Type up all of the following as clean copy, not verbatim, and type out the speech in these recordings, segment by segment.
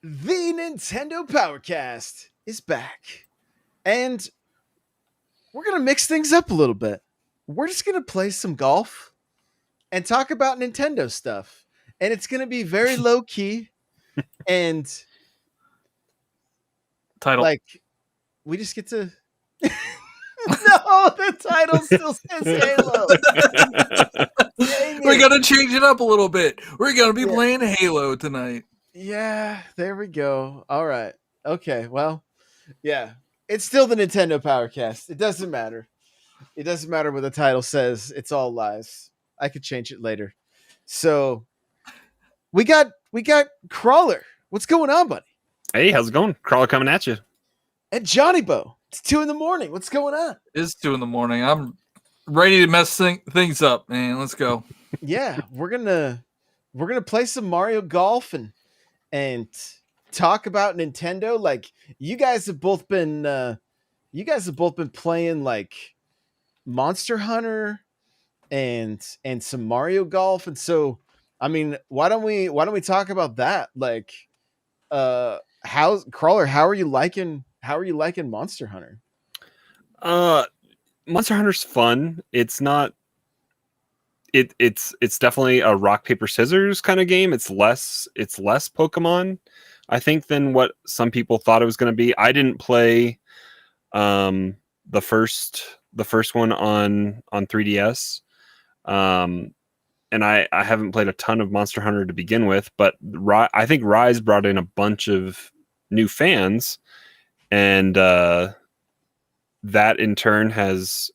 The Nintendo Powercast is back. And we're going to mix things up a little bit. We're just going to play some golf and talk about Nintendo stuff. And it's going to be very low key. And Title. like, we just get to. No, the title still says Halo. We're going to change it up a little bit. We're going to be playing Halo tonight. Yeah, there we go. All right. Okay, well, yeah. It's still the Nintendo Powercast. It doesn't matter. It doesn't matter what the title says. It's all lies. I could change it later. So we got Crawler. What's going on, buddy? Hey, how's it going? Crawler coming at you. And Johnny Bo. It's 2 a.m. What's going on? It's 2 a.m. I'm ready to mess things up, man. Let's go. Yeah, we're gonna play some Mario Golf and talk about Nintendo. Like you guys have both been playing like Monster Hunter and some Mario Golf, and so I mean, why don't we talk about that? Like, how's Crawler? How are you liking Monster Hunter? Monster Hunter's fun. It's not. It's definitely a rock paper scissors kind of game. It's less Pokemon, I think, than what some people thought it was going to be. I didn't play the first one on 3DS, and I haven't played a ton of Monster Hunter to begin with. But I think Rise brought in a bunch of new fans, and that in turn has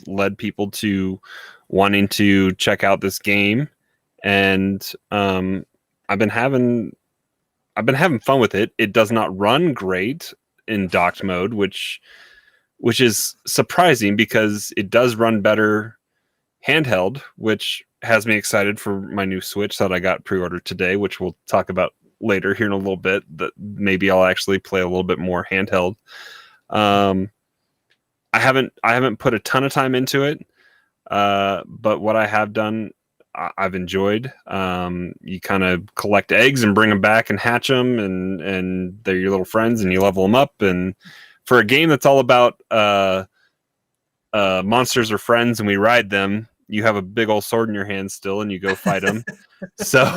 led people to wanting to check out this game, and I've been having fun with it. It does not run great in docked mode, which is surprising because it does run better handheld, which has me excited for my new Switch that I got pre-ordered today, which we'll talk about later here in a little bit. That maybe I'll actually play a little bit more handheld. I haven't put a ton of time into it. But what I have done, I've enjoyed. You kind of collect eggs and bring them back and hatch them, and they're your little friends, and you level them up. And for a game that's all about monsters are friends and we ride them, you have a big old sword in your hand still, and you go fight them. So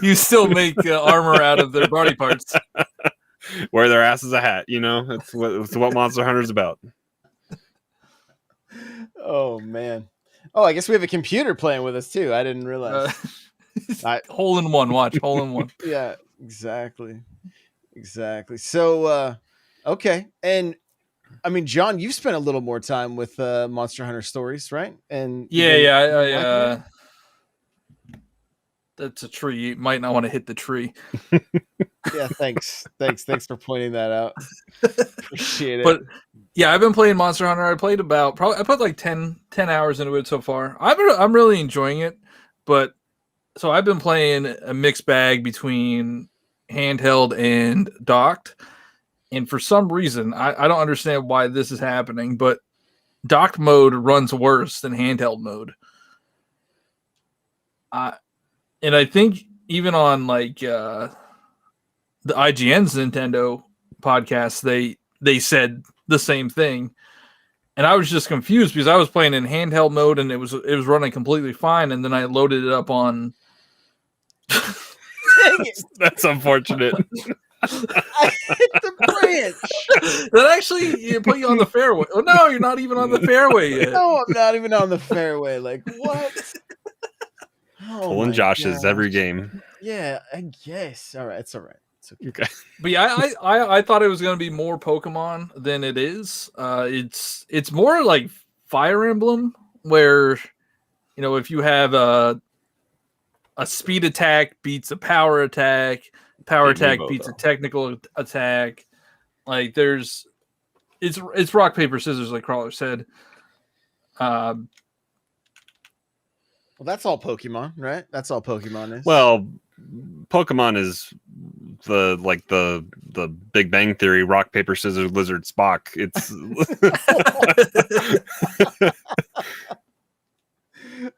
you still make armor out of their body parts. Wear their ass as a hat. It's what Monster Hunter's about. Oh man! Oh, I guess we have a computer playing with us too. I didn't realize. Hole in one. Watch hole in one. Yeah, exactly. So, okay, and I mean, John, you've spent a little more time with Monster Hunter Stories, right? And yeah. That's a tree. You might not want to hit the tree. Yeah, thanks for pointing that out. Appreciate it. But yeah, I've been playing Monster Hunter. I put like 10 hours into it so far. I'm really enjoying it, but so I've been playing a mixed bag between handheld and docked, and for some reason I don't understand why this is happening, but docked mode runs worse than handheld mode. And I think even on like the IGN's Nintendo podcast, they said the same thing, and I was just confused because I was playing in handheld mode and it was running completely fine, and then I loaded it up on. That's unfortunate. I hit the branch. That actually put you on the fairway. Oh no, you're not even on the fairway yet. No, I'm not even on the fairway. Like what? Pulling Josh's every game. Yeah, I guess. All right, it's all right. It's okay. But yeah, I thought it was going to be more Pokemon than it is. It's more like Fire Emblem, where if you have a speed attack beats a power attack beats a technical attack. Like it's rock paper scissors, like Crawler said. Well, that's all Pokemon, right? That's all Pokemon is. Well, Pokemon is the Big Bang Theory, rock paper scissors lizard Spock. It's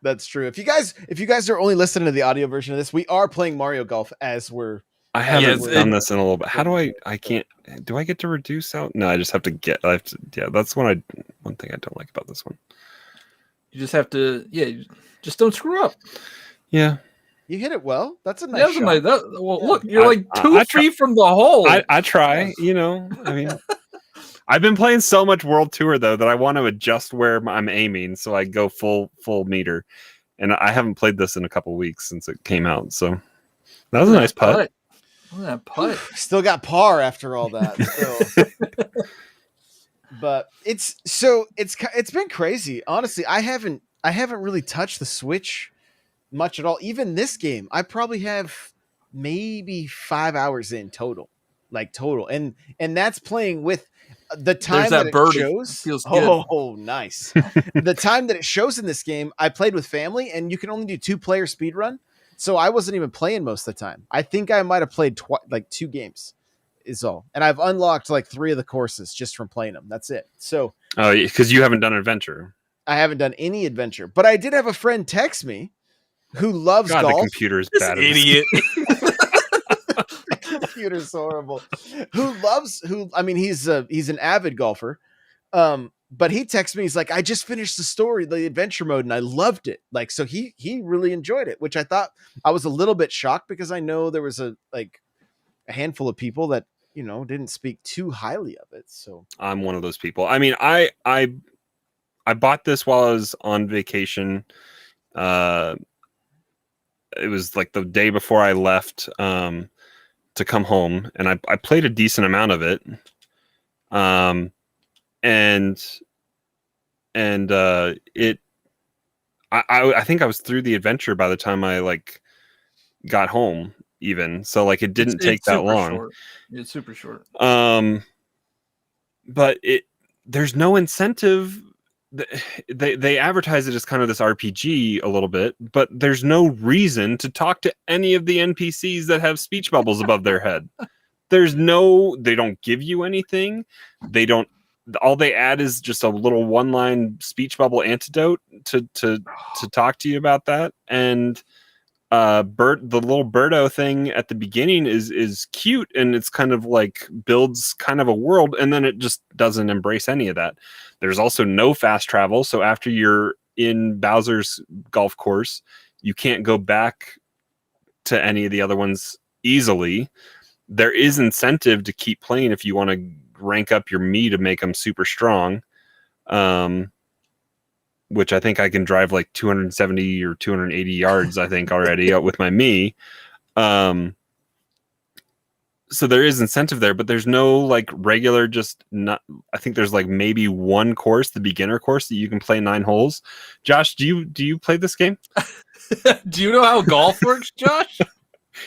That's true. If you guys are only listening to the audio version of this, we are playing Mario Golf as we're I haven't Yes, done this in a little bit. How do I can't, do I get to reduce out? No, I just have to yeah, that's one thing I don't like about this one. You just have to, just don't screw up. Yeah. You hit it well. That's a nice That's shot. nice. Look, you're I- like 2 I try- feet from the hole. I try, you know, I mean, I've been playing so much World Tour though that I want to adjust where I'm aiming, so I go full meter. And I haven't played this in a couple weeks since it came out, so that was a nice putt. Look at that putt. Still got par after all that. So. But it's been crazy. Honestly, I haven't really touched the Switch much at all. Even this game, I probably have maybe 5 hours in total, and that's playing with the time that that it birdie. shows. Feels good. Oh, nice. The time that it shows in this game, I played with family, and you can only do 2-player speed run. So I wasn't even playing most of the time. I think I might have played 2 games. Is all, and I've unlocked like 3 of the courses just from playing them. That's it. So, Because you haven't done adventure. I haven't done any adventure, but I did have a friend text me who loves God, golf. the computer's This bad. at this. idiot. The computer's horrible. He's an avid golfer. But he texted me. He's like, I just finished the story, the adventure mode, and I loved it. Like, so he really enjoyed it, which I thought I was a little bit shocked because I know there was a handful of people that didn't speak too highly of it. So I'm one of those people. I mean, I bought this while I was on vacation. It was like the day before I left to come home, and I played a decent amount of it. I think I was through the adventure by the time I got home. Even so, it didn't take that long. Short. It's super short. But there's no incentive. They advertise it as kind of this RPG a little bit, but there's no reason to talk to any of the NPCs that have speech bubbles above their head. They don't give you anything. All they add is just a little one-line speech bubble antidote to talk to you about that. And the little Birdo thing at the beginning is cute, and it's kind of builds kind of a world, and then it just doesn't embrace any of that. There's also no fast travel, so after you're in Bowser's golf course, you can't go back to any of the other ones easily. There is incentive to keep playing if you want to rank up your Mii to make them super strong. Which I think I can drive 270 or 280 yards, I think, already with my Mii. So there is incentive there, but there's no regular, I think there's maybe one course, the beginner course, that you can play 9 holes. Josh, do you play this game? Do you know how golf works, Josh?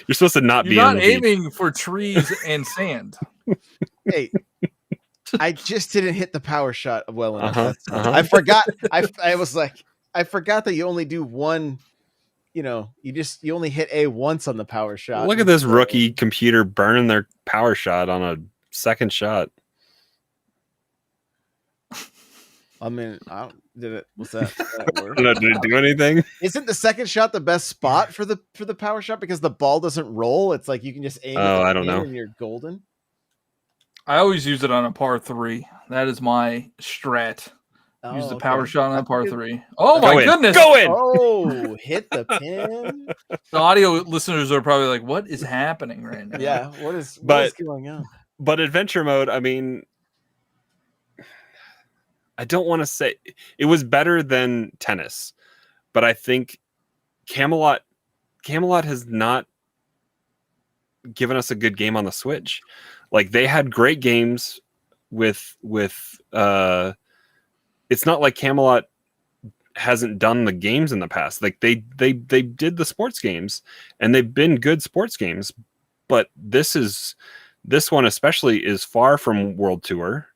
You're supposed to not You're be not on the beach. aiming for trees and sand. hey, I just didn't hit the power shot well enough. Uh-huh. I forgot. I was like, I forgot that you only do one. You only hit A once on the power shot. Look at this rookie computer burning their power shot on a second shot. I mean, did it? What's that? Did that work? Did it do anything? Isn't the second shot the best spot for the power shot because the ball doesn't roll? It's like you can just aim. Oh, I don't know. And you're golden. I always use it on a par 3. That is my strat. Use the power shot on a par 3. Oh my goodness! Go in! Oh, hit the pin. The audio listeners are probably like, "What is happening right now?" Yeah, what is going on? But adventure mode, I mean, I don't want to say it was better than tennis, but I think Camelot has not given us a good game on the Switch. They had great games with it's not like Camelot hasn't done the games in the past. They did the sports games, and they've been good sports games, but this one especially is far from World Tour.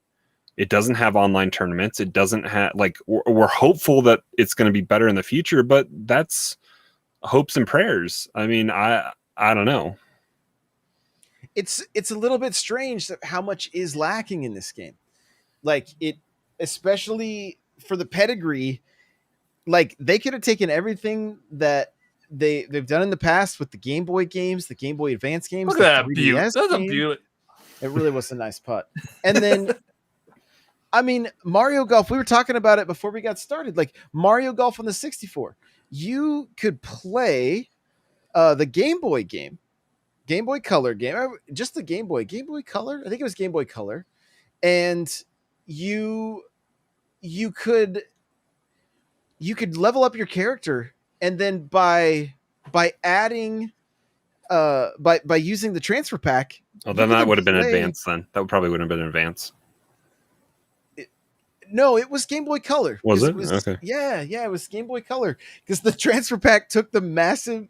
It doesn't have online tournaments. It doesn't have we're hopeful that it's going to be better in the future, but that's hopes and prayers. I mean, I don't know. It's a little bit strange that how much is lacking in this game. Especially for the pedigree, they could have taken everything that they've done in the past with the Game Boy games, the Game Boy Advance games. Look the at that beauty. 3DS That's a game. beauty. It really was a nice putt. And then, I mean, Mario Golf. We were talking about it before we got started. Like Mario Golf on the 64, you could play the Game Boy game, Game Boy Color game, just the Game Boy Color. I think it was Game Boy Color, and you could level up your character, and then by adding by using the transfer pack. Oh, then that would have been advanced. Then that probably would have been advanced. No, it was Game Boy Color. Was it? Okay. Yeah, it was Game Boy Color because the transfer pack took the massive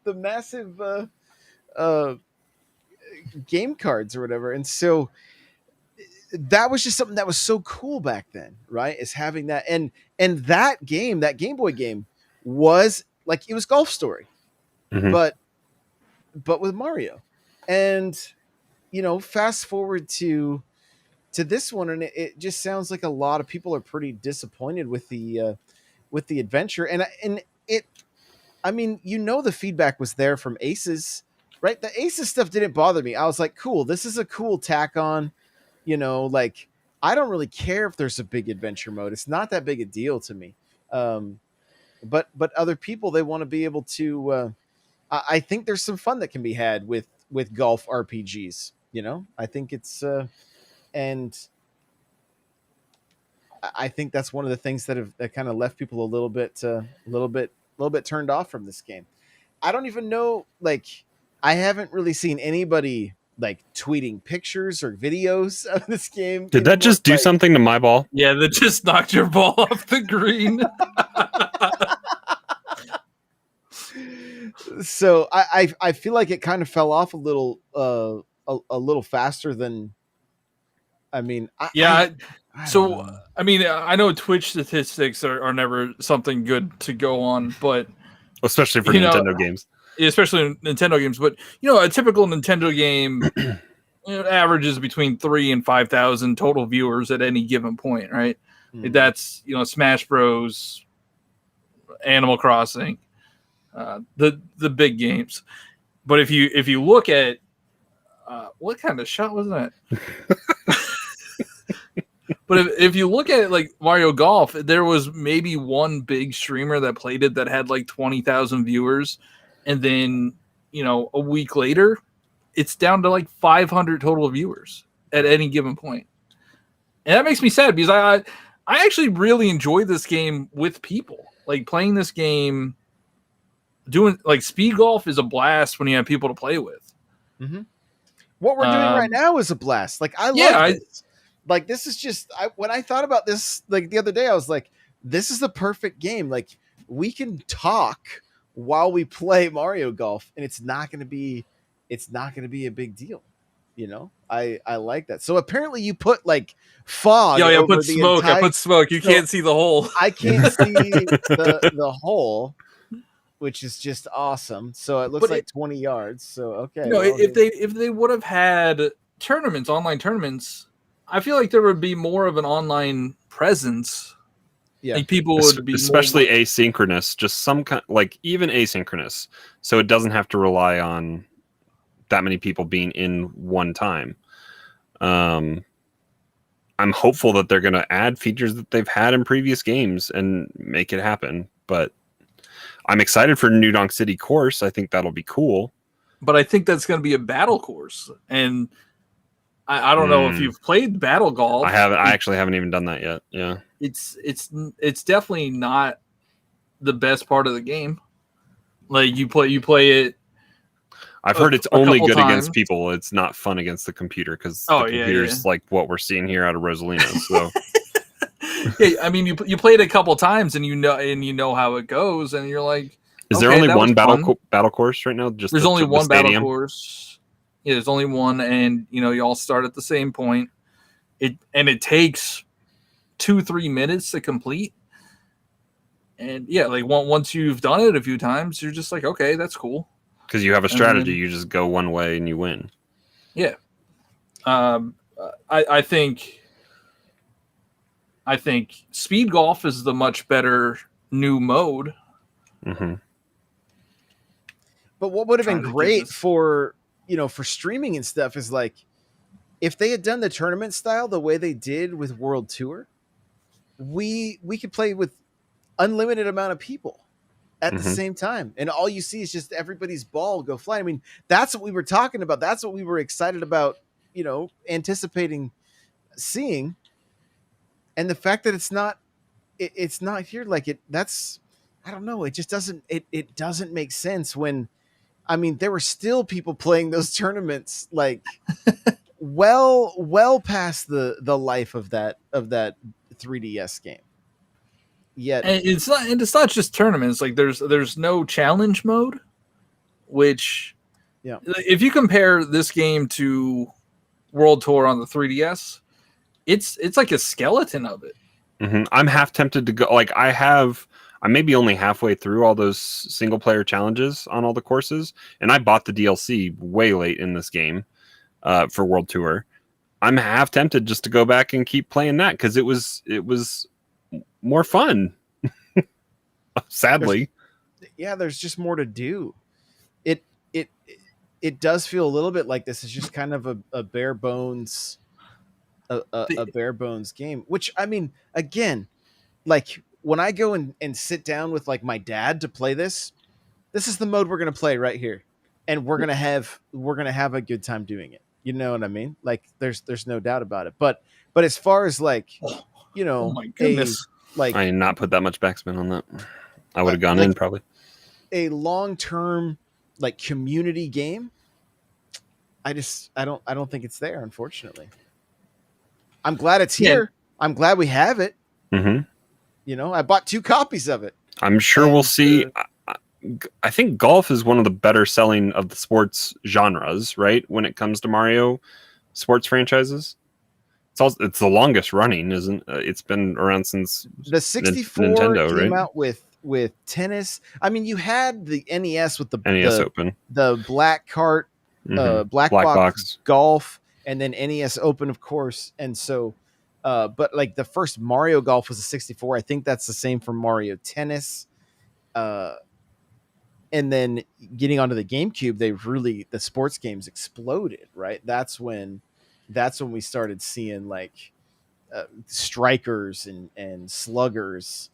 game cards or whatever, and so that was just something that was so cool back then, right? Is having that, and that game, that Game Boy game, was like it was Golf Story, but with Mario, and fast forward to this one, and it just sounds like a lot of people are pretty disappointed with the adventure, and it. I mean, the feedback was there from Aces, right? The Aces stuff didn't bother me. I was like, cool, this is a cool tack on. Like I don't really care if there's a big adventure mode. It's not that big a deal to me. But other people, they want to be able to. I think there's some fun that can be had with golf RPGs. I think it's and I think that's one of the things that kind of left people a little bit turned off from this game. I don't even know. Like, I haven't really seen anybody like tweeting pictures or videos of this game. Did that just do something to my ball? Yeah, that just knocked your ball off the green. So I feel like it kind of fell off a little faster than. I mean, I mean, I know Twitch statistics are never something good to go on, but especially for Nintendo games. Especially Nintendo games, but a typical Nintendo game averages between 3,000 and 5,000 total viewers at any given point, right? Mm-hmm. That's Smash Bros, Animal Crossing, the big games. But if you look at what kind of shot was that? But if you look at it like Mario Golf, there was maybe one big streamer that played it that had like 20,000 viewers. And then, a week later, it's down to like 500 total viewers at any given point. And that makes me sad because I actually really enjoy this game with people. Like playing this game, doing like speed golf is a blast when you have people to play with. Mm-hmm. What we're doing right now is a blast. Like I love this. Like this is just when I thought about this like the other day, I was like, this is the perfect game. Like we can talk while we play Mario Golf, and it's not going to be a big deal. I like that. So apparently you put like fog. I put smoke. I put smoke. You can't see the hole. I can't see the hole, which is just awesome. So it looks like 20 yards. So okay. If they would have had online tournaments, I feel like there would be more of an online presence. Yeah, like people would be especially asynchronous, just some kind, like even asynchronous, so it doesn't have to rely on that many people being in one time. I'm hopeful that they're going to add features that they've had in previous games and make it happen. But I'm excited for New Donk City course. I think that'll be cool. But I think that's going to be a battle course, and I don't know if you've played battle golf. I haven't. I actually haven't even done that yet. Yeah. It's definitely not the best part of the game. Like you play it. I've heard it's only good against people. It's not fun against the computer because the computer's like what we're seeing here out of Rosalina. So yeah, I mean you play it a couple times and you know how it goes, and you're like, is there only one battle course right now? There's only one battle course. Yeah, there's only one, and you all start at the same point. It takes 2-3 minutes to complete. And yeah, like once you've done it a few times, you're just like, okay, that's cool. Because you have a strategy, you just go one way and you win. Yeah. I think speed golf is the much better new mode. Mm-hmm. But what would have been Trying to great give this- for for streaming and stuff is like if they had done the tournament style the way they did with World Tour, we could play with unlimited amount of people at the Mhm. same time, and all you see is just everybody's ball go flying. I mean, that's what we were talking about. That's what we were excited about. Anticipating seeing, and the fact that it's not here like it. That's I don't know. It just doesn't. It doesn't make sense when. I mean, there were still people playing those tournaments like well past the life of that 3DS game. Yet And it's not just tournaments. Like there's no challenge mode, which if you compare this game to World Tour on the 3DS, it's like a skeleton of it. Mhm. I'm half tempted to go. Like I'm maybe only halfway through all those single player challenges on all the courses, and I bought the DLC way late in this game for World Tour. I'm half tempted just to go back and keep playing that because it was more fun. Sadly, there's just more to do. It does feel a little bit like this is just kind of a bare bones a bare bones game, which I mean, again, like when I go and sit down with like my dad to play this is the mode we're going to play right here. And we're going to have a good time doing it. You know what I mean? Like there's no doubt about it. But as far as like, oh my goodness, I did not put that much backspin on that. I would have gone in probably. A long-term like community game. I don't think it's there, unfortunately. I'm glad it's here. I'm glad we have it. Mm-hmm. I bought 2 copies of it. I'm sure we'll see. I think golf is one of the better selling of the sports genres, right? When it comes to Mario sports franchises, it's the longest running, isn't? It's been around since the 64 Nintendo, came right? out with tennis. I mean, you had the NES with the NES Open, the black cart, black box golf, and then NES Open, of course. And so, but like the first Mario Golf was a 64. I think that's the same for Mario Tennis. And then getting onto the GameCube, the sports games exploded, right? That's when we started seeing like strikers and sluggers,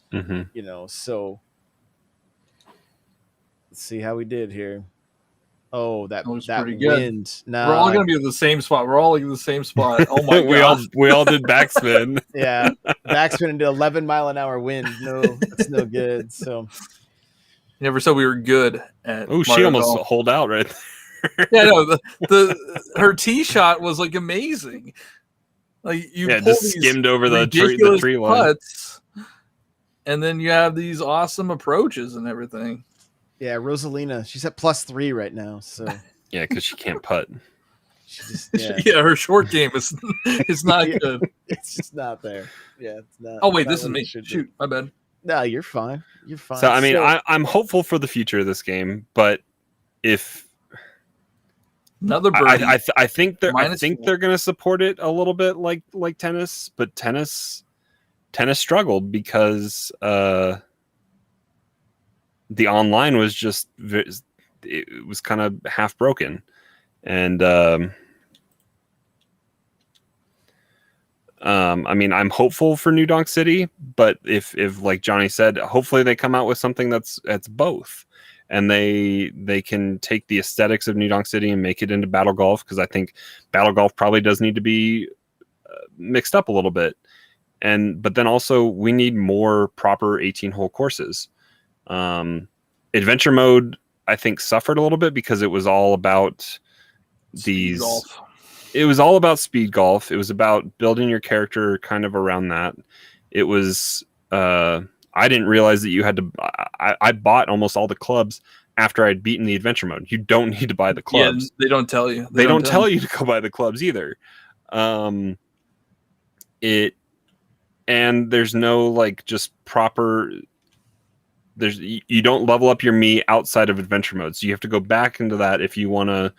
so let's see how we did here. Oh, that was that pretty good. wind. No, we're all gonna be in the same spot. We're all in the same spot. Oh my god. we all did backspin. Yeah, backspin into 11-mile-an-hour wind. No, that's no good. So you never said we were good at she Mario almost Golf. holed out right there. Yeah, no, her tee shot was like amazing. Like you pull just these skimmed over the ridiculous tree line. putts, and then you have these awesome approaches and everything. yeah, Rosalina, she's at +3 right now. So Yeah, because she can't putt. she just Yeah, her short game is not good. it's just not there. Yeah, it's not. Oh wait, not this is what it me. should be. Shoot, my bad. No, you're fine. You're fine. So I mean, I'm hopeful for the future of this game, but if Another birdie. I think they're Minus they're going to support it a little bit like tennis, but tennis struggled because the online was just it was kind of half broken, and I mean, I'm hopeful for New Donk City, but if like Johnny said, hopefully they come out with something that's both. And they can take the aesthetics of New Donk City and make it into Battle Golf, because I think Battle Golf probably does need to be mixed up a little bit. But then also we need more proper 18-hole courses. Adventure mode, I think, suffered a little bit because it was all about these. Golf. It was all about speed golf. It was about building your character kind of around that. It was. I didn't realize that you had to. I bought almost all the clubs after I'd beaten the adventure mode. You don't need to buy the clubs. Yeah, they don't tell you. They don't tell you to go buy the clubs either. And there's no like just proper. You don't level up your Mii outside of adventure mode, so you have to go back into that if you want to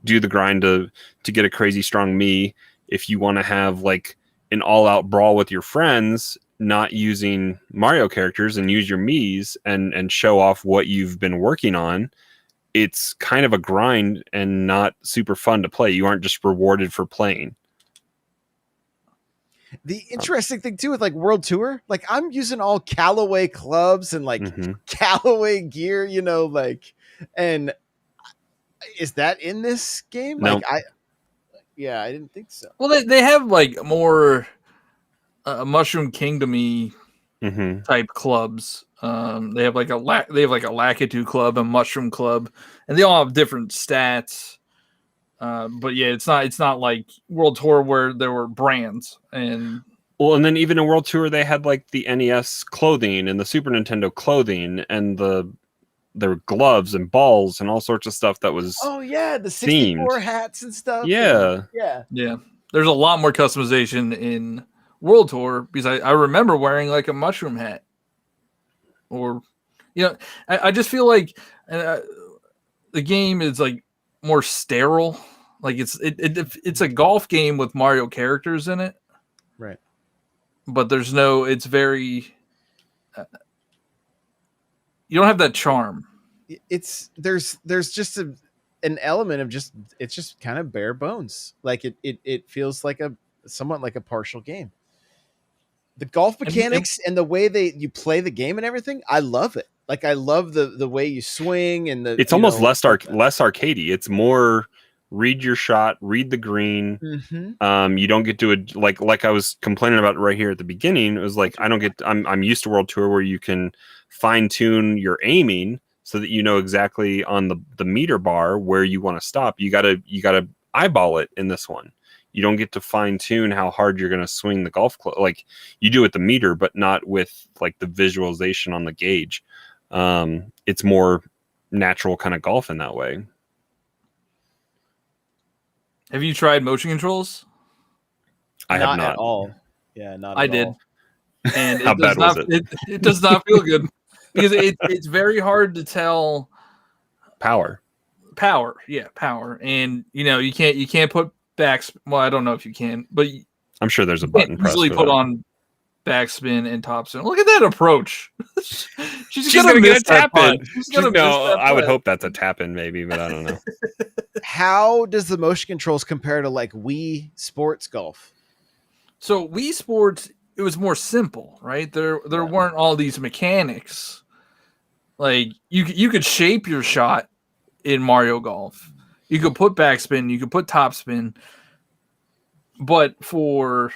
do the grind to get a crazy strong Mii. If you want to have like an all-out brawl with your friends, not using Mario characters, and use your Miis and show off what you've been working on, it's kind of a grind and not super fun to play. You aren't just rewarded for playing. The interesting thing too with like World Tour, like I'm using all Callaway clubs and like Callaway gear, you know, like, and is that in this game? No. Like I didn't think so. Well, they have like more Mushroom Kingdom-y type clubs. They have like a Lakitu club, a Mushroom club, and they all have different stats. But yeah, it's not like World Tour where there were brands and then even in World Tour they had like the NES clothing and the Super Nintendo clothing and there were gloves and balls and all sorts of stuff that was the 64 hats and stuff. Yeah. Yeah. There's a lot more customization in World Tour because I remember wearing like a mushroom hat. Or I just feel like the game is like more sterile. Like it's a golf game with Mario characters in it, right? But it's very you don't have that charm. There's just an element of it's just kind of bare bones. Like it feels like somewhat like a partial game. The golf mechanics and the way you play the game and everything, I love it. Like I love the way you swing and it's almost less arcadey. It's more read your shot, read the green. You don't get to like I was complaining about right here at the beginning. It was like I'm used to World Tour where you can fine tune your aiming so that you know exactly on the meter bar where you want to stop. You gotta eyeball it in this one. You don't get to fine tune how hard you're going to swing the golf club. Like you do with the meter, but not with like the visualization on the gauge. It's more natural kind of golf in that way. Have you tried motion controls? I have not at all. Yeah, not. I at did. all. And how bad was it? It does not feel good because it's very hard to tell power. Yeah, power, and you can't put backs. Well, I don't know if you can, but I'm sure there's a button press. Easily put on backspin and topspin. Look at that approach. She's gonna get a tap in. No, I would hope that's a tap in, maybe, but I don't know. How does the motion controls compare to like Wii Sports Golf? So Wii Sports, it was more simple, right? There weren't all these mechanics. Like you could shape your shot in Mario Golf. You could put backspin, you could put topspin. But for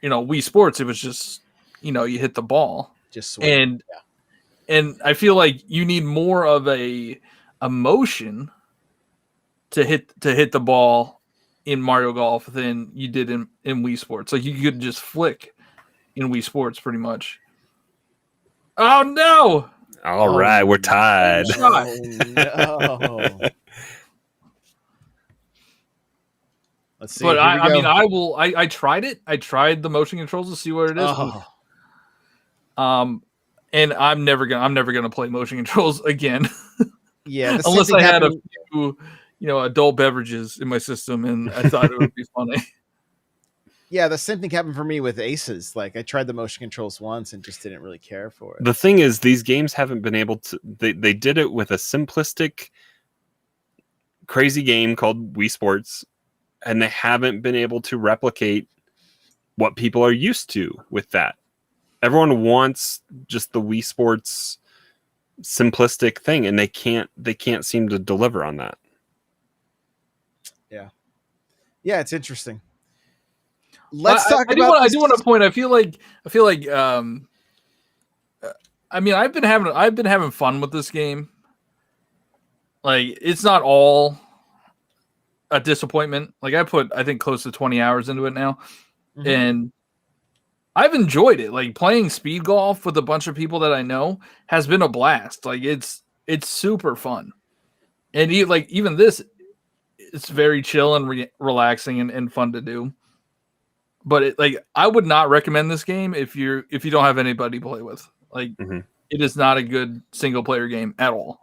Wii Sports, it was just you hit the ball. Just swing. And I feel like you need more of a motion to hit the ball in Mario Golf than you did in Wii Sports. Like you could just flick in Wii Sports pretty much. Oh no! All right, we're tied. Oh, no. Let's see. But I tried it. I tried the motion controls to see what it is. Oh. And I'm never gonna play motion controls again. Yeah, unless I had a few, adult beverages in my system, and I thought it would be funny. Yeah, the same thing happened for me with Aces. Like I tried the motion controls once and just didn't really care for it. The thing is, these games haven't been able to. They did it with a simplistic, crazy game called Wii Sports, and they haven't been able to replicate what people are used to with that. Everyone wants just the Wii Sports simplistic thing, and they can't seem to deliver on that. Yeah, it's interesting. Let's talk about. I do want to point. I feel like. I mean, I've been having fun with this game. Like, it's not all a disappointment. Like, I put, I think, close to 20 hours into it now, and I've enjoyed it. Like, playing speed golf with a bunch of people that I know has been a blast. Like, it's super fun, and even this, it's very chill and relaxing and fun to do. But I would not recommend this game if you don't have anybody to play with. Like, it is not a good single player game at all.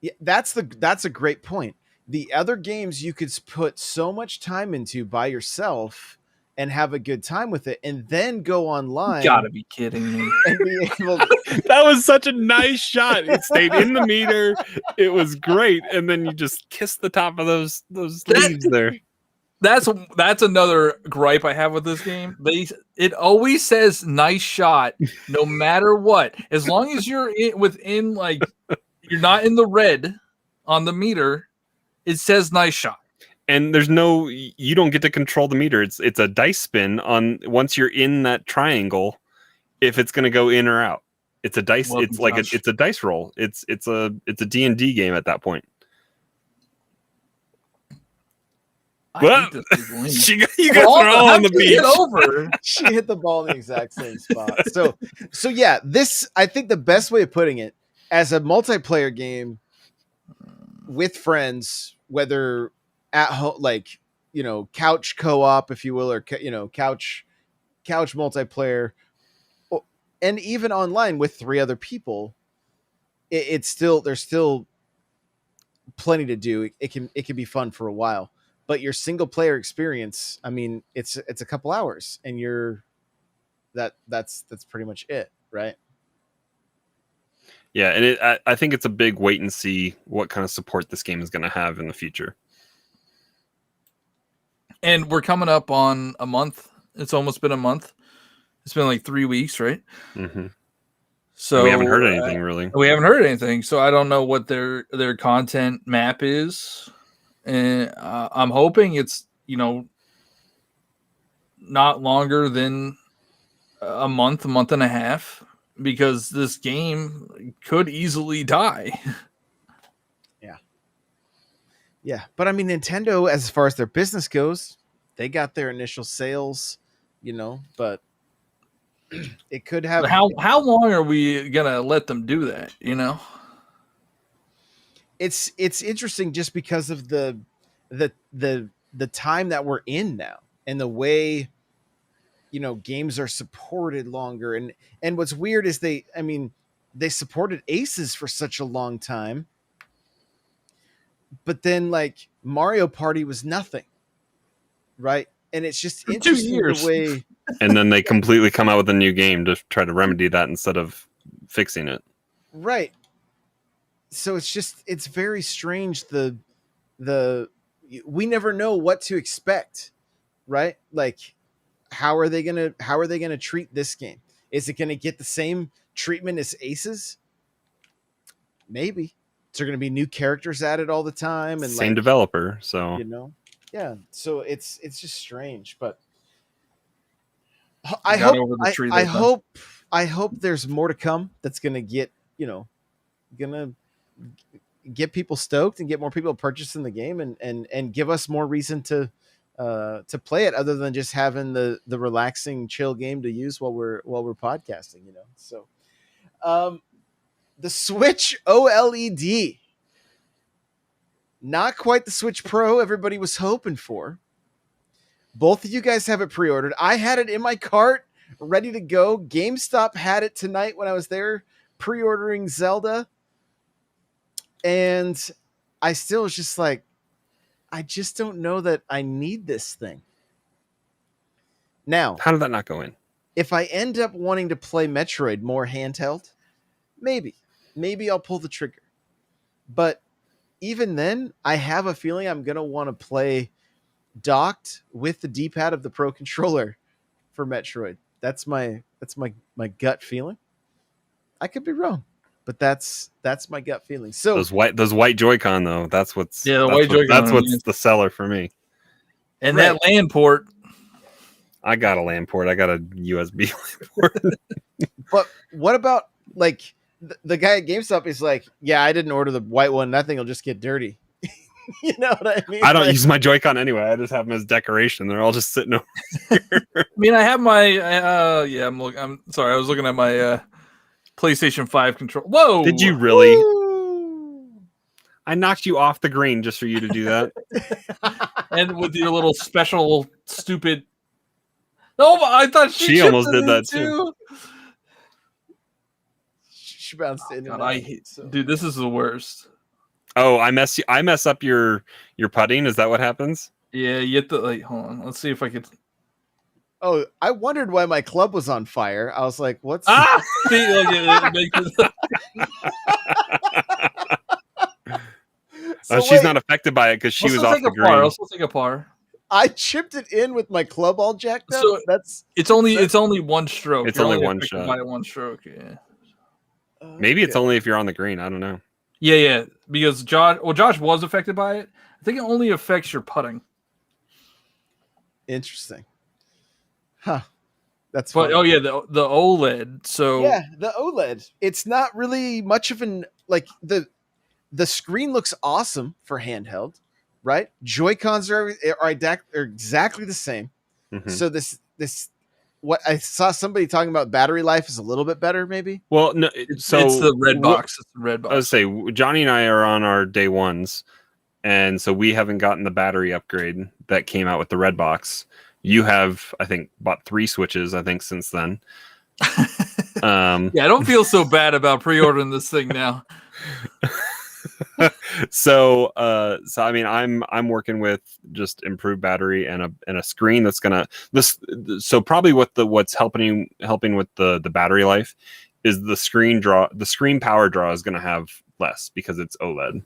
Yeah, that's a great point. The other games you could put so much time into by yourself, and have a good time with it, and then go online Gotta be kidding me. and be able to, That was such a nice shot. It stayed in the meter. It was great, and then you just kiss the top of those leaves there. That's another gripe I have with this game. It always says nice shot, no matter what. As long as you're within, like, you're not in the red on the meter, it says nice shot. And you don't get to control the meter. It's a dice spin on once you're in that triangle, if it's going to go in or out. It's a dice. Welcome, it's like Josh. it's a dice roll. It's a D&D game at that point. I Well, hate this game. you got thrown on the How'd you get beach. over? she hit the ball in the exact same spot. So yeah, this, I think the best way of putting it, as a multiplayer game with friends, whether at home, like, couch co-op, if you will, or couch multiplayer, and even online with 3 other people, there's still plenty to do. It can be fun for a while, but your single player experience, I mean, it's a couple hours, and that's pretty much it, right? Yeah, and I think it's a big wait and see what kind of support this game is going to have in the future. And we're coming up on a month. It's almost been a month. It's been like 3 weeks, right? Mm-hmm. So we haven't heard anything really. We haven't heard anything, so I don't know what their content map is, and I'm hoping it's not longer than a month and a half, because this game could easily die. Yeah, but I mean, Nintendo, as far as their business goes, they got their initial sales, but it could have. How long are we gonna let them do that? It's interesting just because of the time that we're in now, and the way games are supported longer, and what's weird is they supported Aces for such a long time, but then like Mario Party was nothing, right? And it's just For 2 interesting years. the way. And then they completely come out with a new game to try to remedy that instead of fixing it. Right. So it's very strange. We never know what to expect, right? Like, how are they gonna treat this game? Is it gonna get the same treatment as Aces? Maybe. Is there gonna be new characters added all the time, and Same developer, so yeah. So it's just strange, but I hope there's more to come that's gonna get people stoked and get more people purchasing the game, and give us more reason to play it, other than just having the relaxing chill game to use while we're podcasting. So the Switch OLED, not quite the Switch Pro everybody was hoping for. Both of you guys have it pre-ordered. I had it in my cart, ready to go. GameStop had it tonight when I was there pre-ordering Zelda. And I still was just like, I just don't know that I need this thing. Now, how did that not go in? If I end up wanting to play Metroid more handheld, maybe I'll pull the trigger. But even then, I have a feeling I'm going to want to play docked with the D-pad of the Pro Controller for Metroid. That's my gut feeling. I could be wrong, but that's my gut feeling. So those white Joy-Con though, that's what's Joy-Con, what's the seller for me. And that LAN port. I got a LAN port. I got a USB LAN port. But what about like the guy at GameStop is like, yeah, I didn't order the white one. That thing will just get dirty. You know what I mean? I don't use my Joy-Con anyway. I just have them as decoration. They're all just sitting over here. I mean, I have my I'm sorry. I was looking at my PlayStation 5 control. Whoa! Did you really? Woo! I knocked you off the green just for you to do that. And with your little special stupid. No, I thought she almost did that too. She bounced in. Dude, this is the worst. Oh, I mess up your putting. Is that what happens? Yeah, you have to hold on. Let's see if I could. Oh, I wondered why my club was on fire. I was like, "What's?" Ah, see, look, it makes it, So she's wait, not affected by it because she I'll was still off take the a par. green. I'll still take a par. I chipped it in with my club all jacked up. So That's it's only one stroke. It's You're only only one affected shot. by one stroke. Yeah. Maybe it's okay. only if you're on the green. I don't know. Yeah. Because Josh was affected by it. I think it only affects your putting. Interesting. Huh. That's But funny. the OLED. So Yeah, the OLED. It's not really much of an like the screen looks awesome for handheld, right? Joy Cons are exactly the same. Mhm. So this what I saw somebody talking about battery life is a little bit better, maybe. Well, no. it's So the red box. It's the red I would box. say Johnny and I are on our day ones, and so we haven't gotten the battery upgrade that came out with the red box. You have, I think, bought 3 Switches. I think since then. Yeah, I don't feel so bad about pre-ordering this thing now. So I mean, I'm working with just improved battery and a screen that's gonna this. So probably what's helping with the battery life is the screen power draw is gonna have less because it's OLED.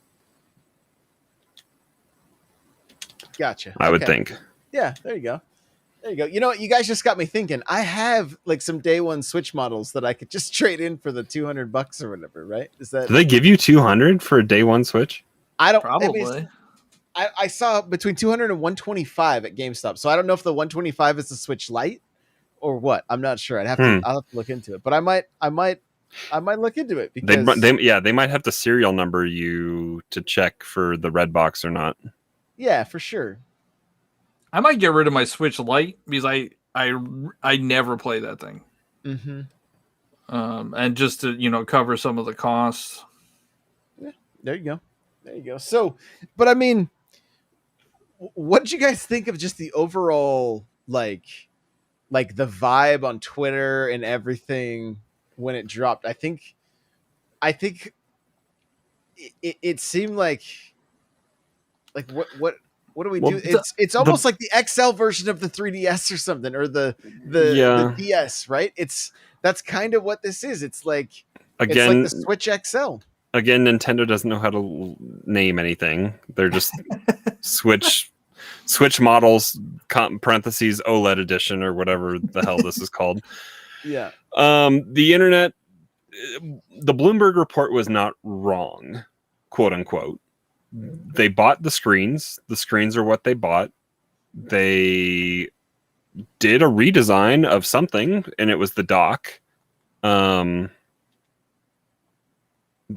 Gotcha. I would Okay. think. Yeah, there you go. There you go. You know what? You guys just got me thinking. I have like some day one Switch models that I could just trade in for the $200 or whatever, right? Is that Do they give you 200 for a day one Switch? I don't Probably. I saw between 200 and 125 at GameStop. So I don't know if the 125 is the Switch Lite or what. I'm not sure. I'll have to look into it. But I might look into it because They might have to serial number you to check for the red box or not. yeah, for sure. I might get rid of my Switch Lite because I never play that thing. Mm-hmm. And just to cover some of the costs. Yeah, there you go. There you go. So, but I mean, what did you guys think of just the overall like the vibe on Twitter and everything when it dropped? I think it seemed like what do we do? It's almost like the XL version of the 3DS or something, or the DS, right? That's kind of what this is. It's like the Switch XL. Again, Nintendo doesn't know how to name anything. They're just Switch models parentheses OLED edition or whatever the hell this is called. Yeah. The internet, the Bloomberg report was not wrong, quote unquote. They bought the screens. The screens are what they bought. They did a redesign of something, and it was the dock.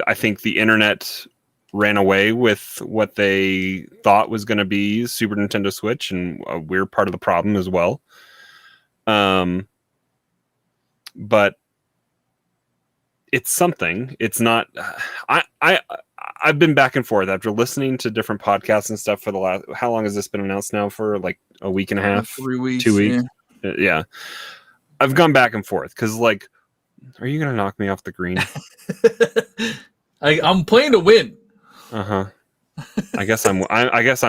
I think the internet ran away with what they thought was going to be Super Nintendo Switch, and we're part of the problem as well. But it's something. It's not. I've been back and forth after listening to different podcasts and stuff for the last. How long has this been announced now? For like a week and a half, 3 weeks, 2 weeks. Yeah. I've gone back and forth because, like, are you gonna knock me off the green? I'm playing to win. I guess I'm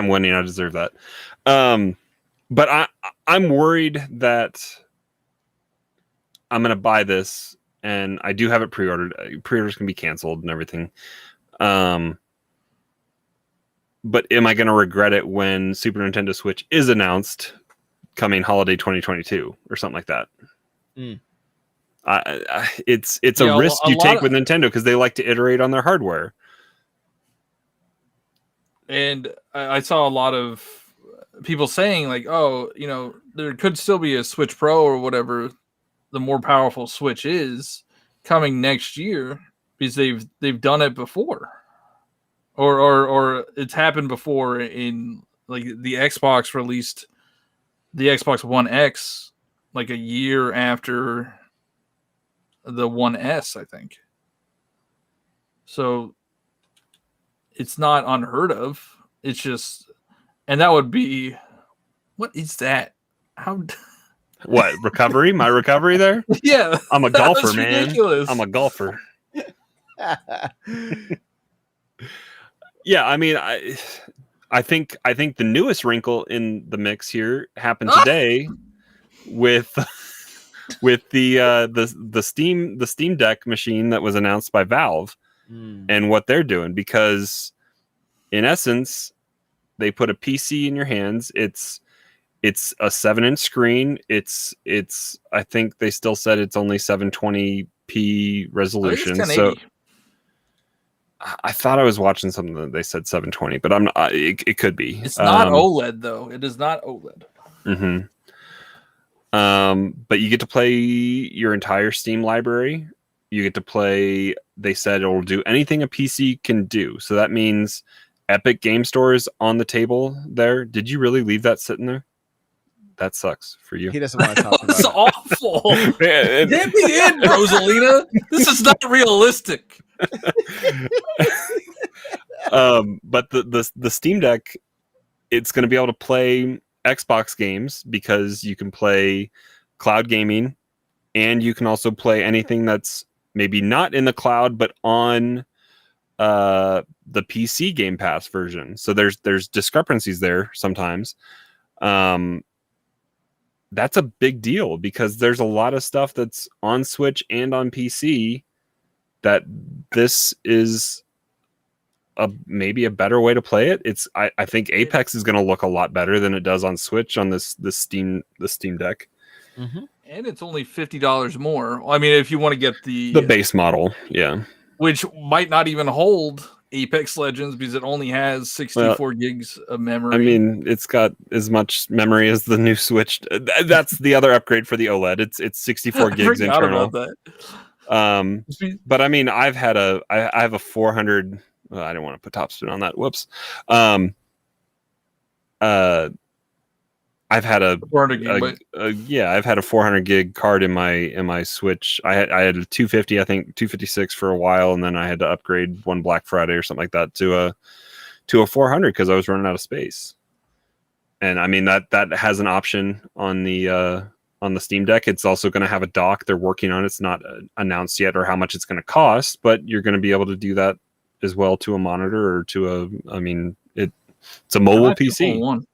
winning. I deserve that. But I'm worried that I'm gonna buy this, and I do have it pre-ordered. Pre-orders can be canceled and everything. But am I gonna regret it when Super Nintendo Switch is announced coming holiday 2022 or something like that? It's a risk you take with Nintendo because they like to iterate on their hardware. And I saw a lot of people saying like, oh, there could still be a Switch Pro or whatever the more powerful Switch is coming next year because they've done it before. Or it's happened before in like the Xbox released the Xbox One X like a year after the One S, I think. So it's not unheard of. It's just, and that would be, what is that? How? What recovery? My recovery there? Yeah, I'm a golfer, man. Ridiculous. I'm a golfer. Yeah, I mean, I think the newest wrinkle in the mix here happened today with with the Steam Deck machine that was announced by Valve and what they're doing, because in essence they put a PC in your hands. It's a 7-inch screen. It's I think they still said it's only 720p resolution. So I thought I was watching something that they said 720, but I'm not. It could be. It's not OLED though. It is not OLED. Mm-hmm. But you get to play your entire Steam library. You get to play. They said it will do anything a PC can do. So that means Epic Game Store is on the table there. Did you really leave that sitting there? That sucks for you. He doesn't want to talk about It's it. awful. Get me in, Rosalina. This is not realistic. But the Steam Deck, it's going to be able to play Xbox games because you can play cloud gaming, and you can also play anything that's maybe not in the cloud but on the PC Game Pass version. So there's discrepancies there sometimes. That's a big deal because there's a lot of stuff that's on Switch and on PC that this is maybe a better way to play it. I think Apex is going to look a lot better than it does on Switch on the Steam Deck. Mm-hmm. And it's only $50 more. I mean, if you want to get the base model, yeah, which might not even hold Apex Legends because it only has 64 gigs of memory. I mean, it's got as much memory as the new Switch. That's the other upgrade for the OLED. It's 64 gigs internal. But I mean, I have a 400. Well, I don't want to put topspin on that. Whoops. I've had a 400 gig card in my Switch. I had a 250, I think 256 for a while, and then I had to upgrade one Black Friday or something like that to a 400 because I was running out of space. And I mean that has an option on the Steam Deck. It's also going to have a dock. They're working on it. It's not announced yet or how much it's going to cost, but you're going to be able to do that as well to a monitor or to it's a mobile PC.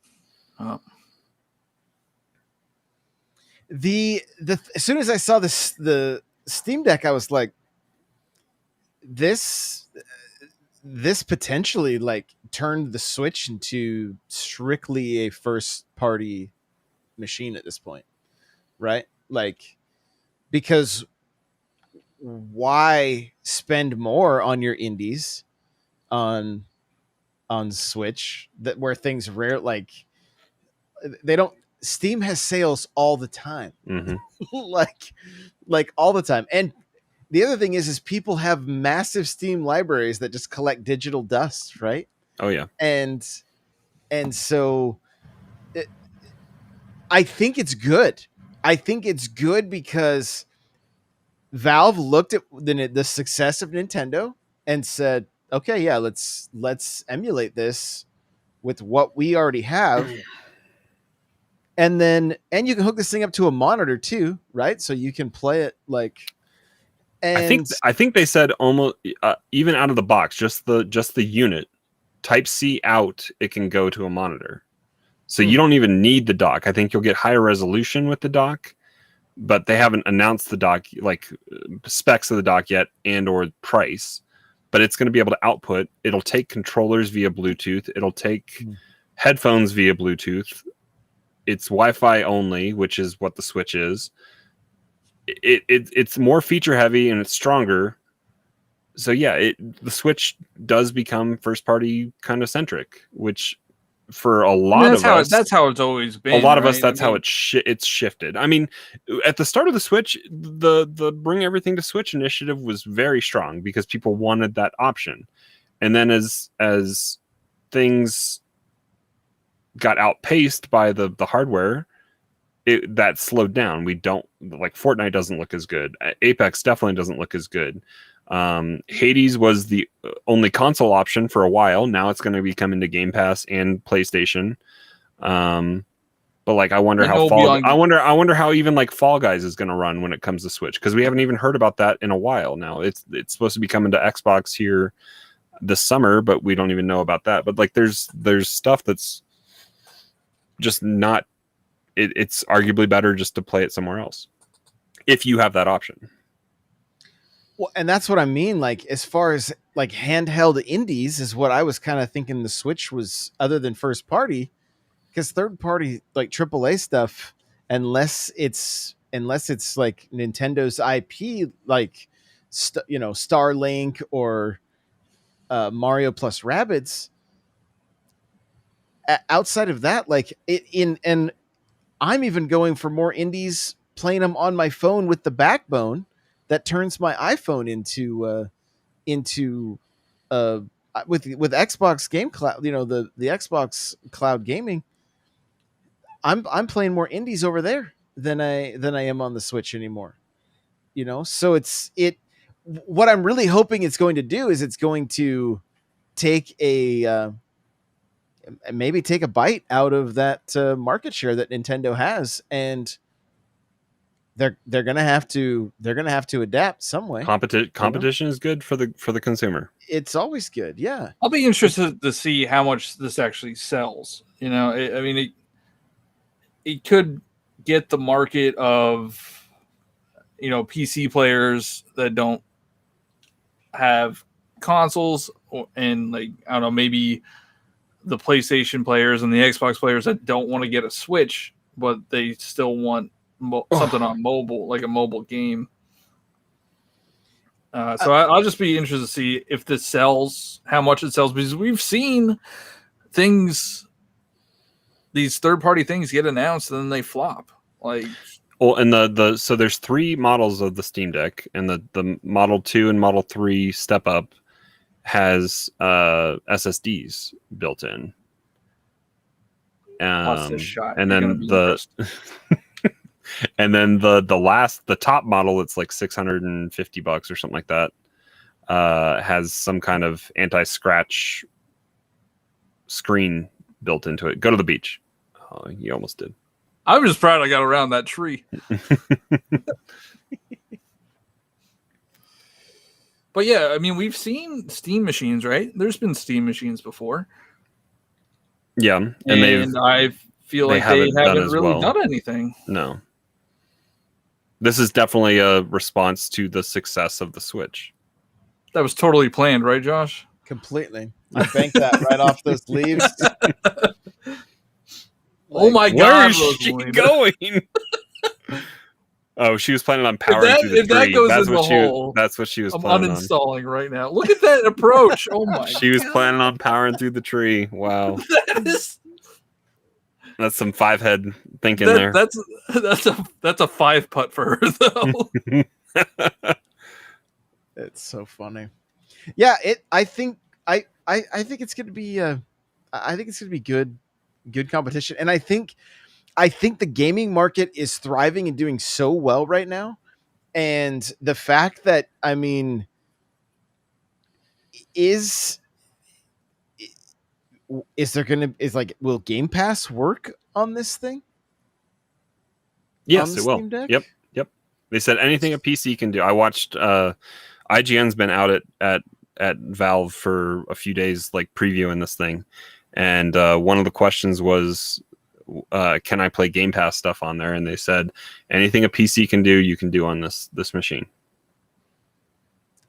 As soon as I saw the Steam Deck, I was like, this potentially like turned the Switch into strictly a first party machine at this point, right? Like, because why spend more on your indies on Switch where things rare, like they don't. Steam has sales all the time. Mm-hmm. like all the time. And the other thing is people have massive Steam libraries that just collect digital dust, right? Oh yeah. And so I think it's good. I think it's good because Valve looked at the success of Nintendo and said, okay, yeah, let's emulate this with what we already have. And you can hook this thing up to a monitor too, right? So you can play it like. And I think they said almost even out of the box, just the unit, Type-C out, it can go to a monitor. So you don't even need the dock. I think you'll get higher resolution with the dock, but they haven't announced the dock, like specs of the dock yet, and or price. But it's going to be able to output. It'll take controllers via Bluetooth. It'll take headphones via Bluetooth. It's Wi-Fi only, which is what the Switch is. It's more feature heavy and it's stronger. So yeah, the Switch does become first party kind of centric, which for a lot of us, that's how it's always been. A lot of us, that's how it's shifted. I mean, at the start of the Switch, the Bring Everything to Switch initiative was very strong because people wanted that option, and then as things got outpaced by the hardware, that slowed down. We don't like Fortnite doesn't look as good. Apex definitely doesn't look as good. Hades was the only console option for a while. Now it's going to be coming to Game Pass and PlayStation. But like, I wonder how even like Fall Guys is going to run when it comes to Switch, because we haven't even heard about that in a while now. It's supposed to be coming to Xbox here this summer, but we don't even know about that. But like, there's stuff that's just not it's arguably better just to play it somewhere else if you have that option. Well, and that's what I mean. Like, as far as like handheld indies is what I was kind of thinking the Switch was, other than first party, because third party like AAA stuff, unless it's like Nintendo's IP, like Starlink or Mario plus Rabbids. Outside of that, like and I'm even going for more indies, playing them on my phone with the backbone that turns my iPhone into with Xbox Game Cloud, the Xbox Cloud Gaming. I'm playing more indies over there than I am on the Switch anymore. So what I'm really hoping it's going to do is it's going to take maybe take a bite out of that market share that Nintendo has, and they're gonna have to adapt some way. Competition is good for the consumer. It's always good, yeah. I'll be interested to see how much this actually sells. It could get the market of PC players that don't have consoles, and like I don't know, maybe the PlayStation players and the Xbox players that don't want to get a Switch, but they still want something on mobile, like a mobile game. So I'll just be interested to see if this sells, how much it sells, because we've seen things, these third-party things get announced and then they flop. Like, well, and so there's 3 models of the Steam Deck, and the Model 2 and Model 3 Step Up has SSDs built in. And then and then the top model, it's like $650 or something like that, has some kind of anti-scratch screen built into it. Go to the beach. Oh, you almost did. I'm just proud I got around that tree. But yeah, I mean, we've seen Steam machines, right? There's been Steam machines before. Yeah, and I feel like they haven't really done anything. No. This is definitely a response to the success of the Switch. That was totally planned, right, Josh? Completely. I banked that right off those leaves. Oh my God! Where is she going? Oh, she was planning on powering through the tree. That goes in the hole, that's what she was I'm planning uninstalling right now. Look at that approach. Oh my! She was planning on powering through the tree. Wow. That's some 5-head thinking there. That's a 5-putt for her though. It's so funny. Yeah, I think it's going to be good competition, and I think the gaming market is thriving and doing so well right now, and the fact that will Game Pass work on this thing? Yes, it will. Yep. They said anything a PC can do. I watched IGN's been out at Valve for a few days, like previewing this thing, and one of the questions was, can I play Game Pass stuff on there? And they said anything a PC can do, you can do on this machine.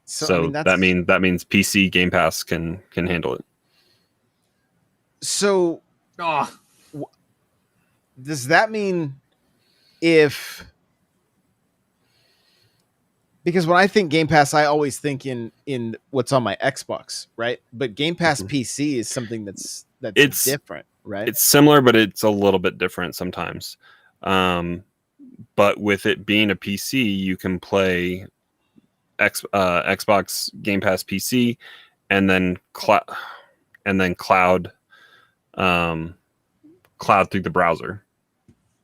So that means PC Game Pass can handle it. So, does that mean because when I think Game Pass, I always think in what's on my Xbox, right? But Game Pass PC is something that's different, right? It's similar, but it's a little bit different sometimes. But with it being a PC, you can play Xbox Game Pass PC, and then cloud through the browser.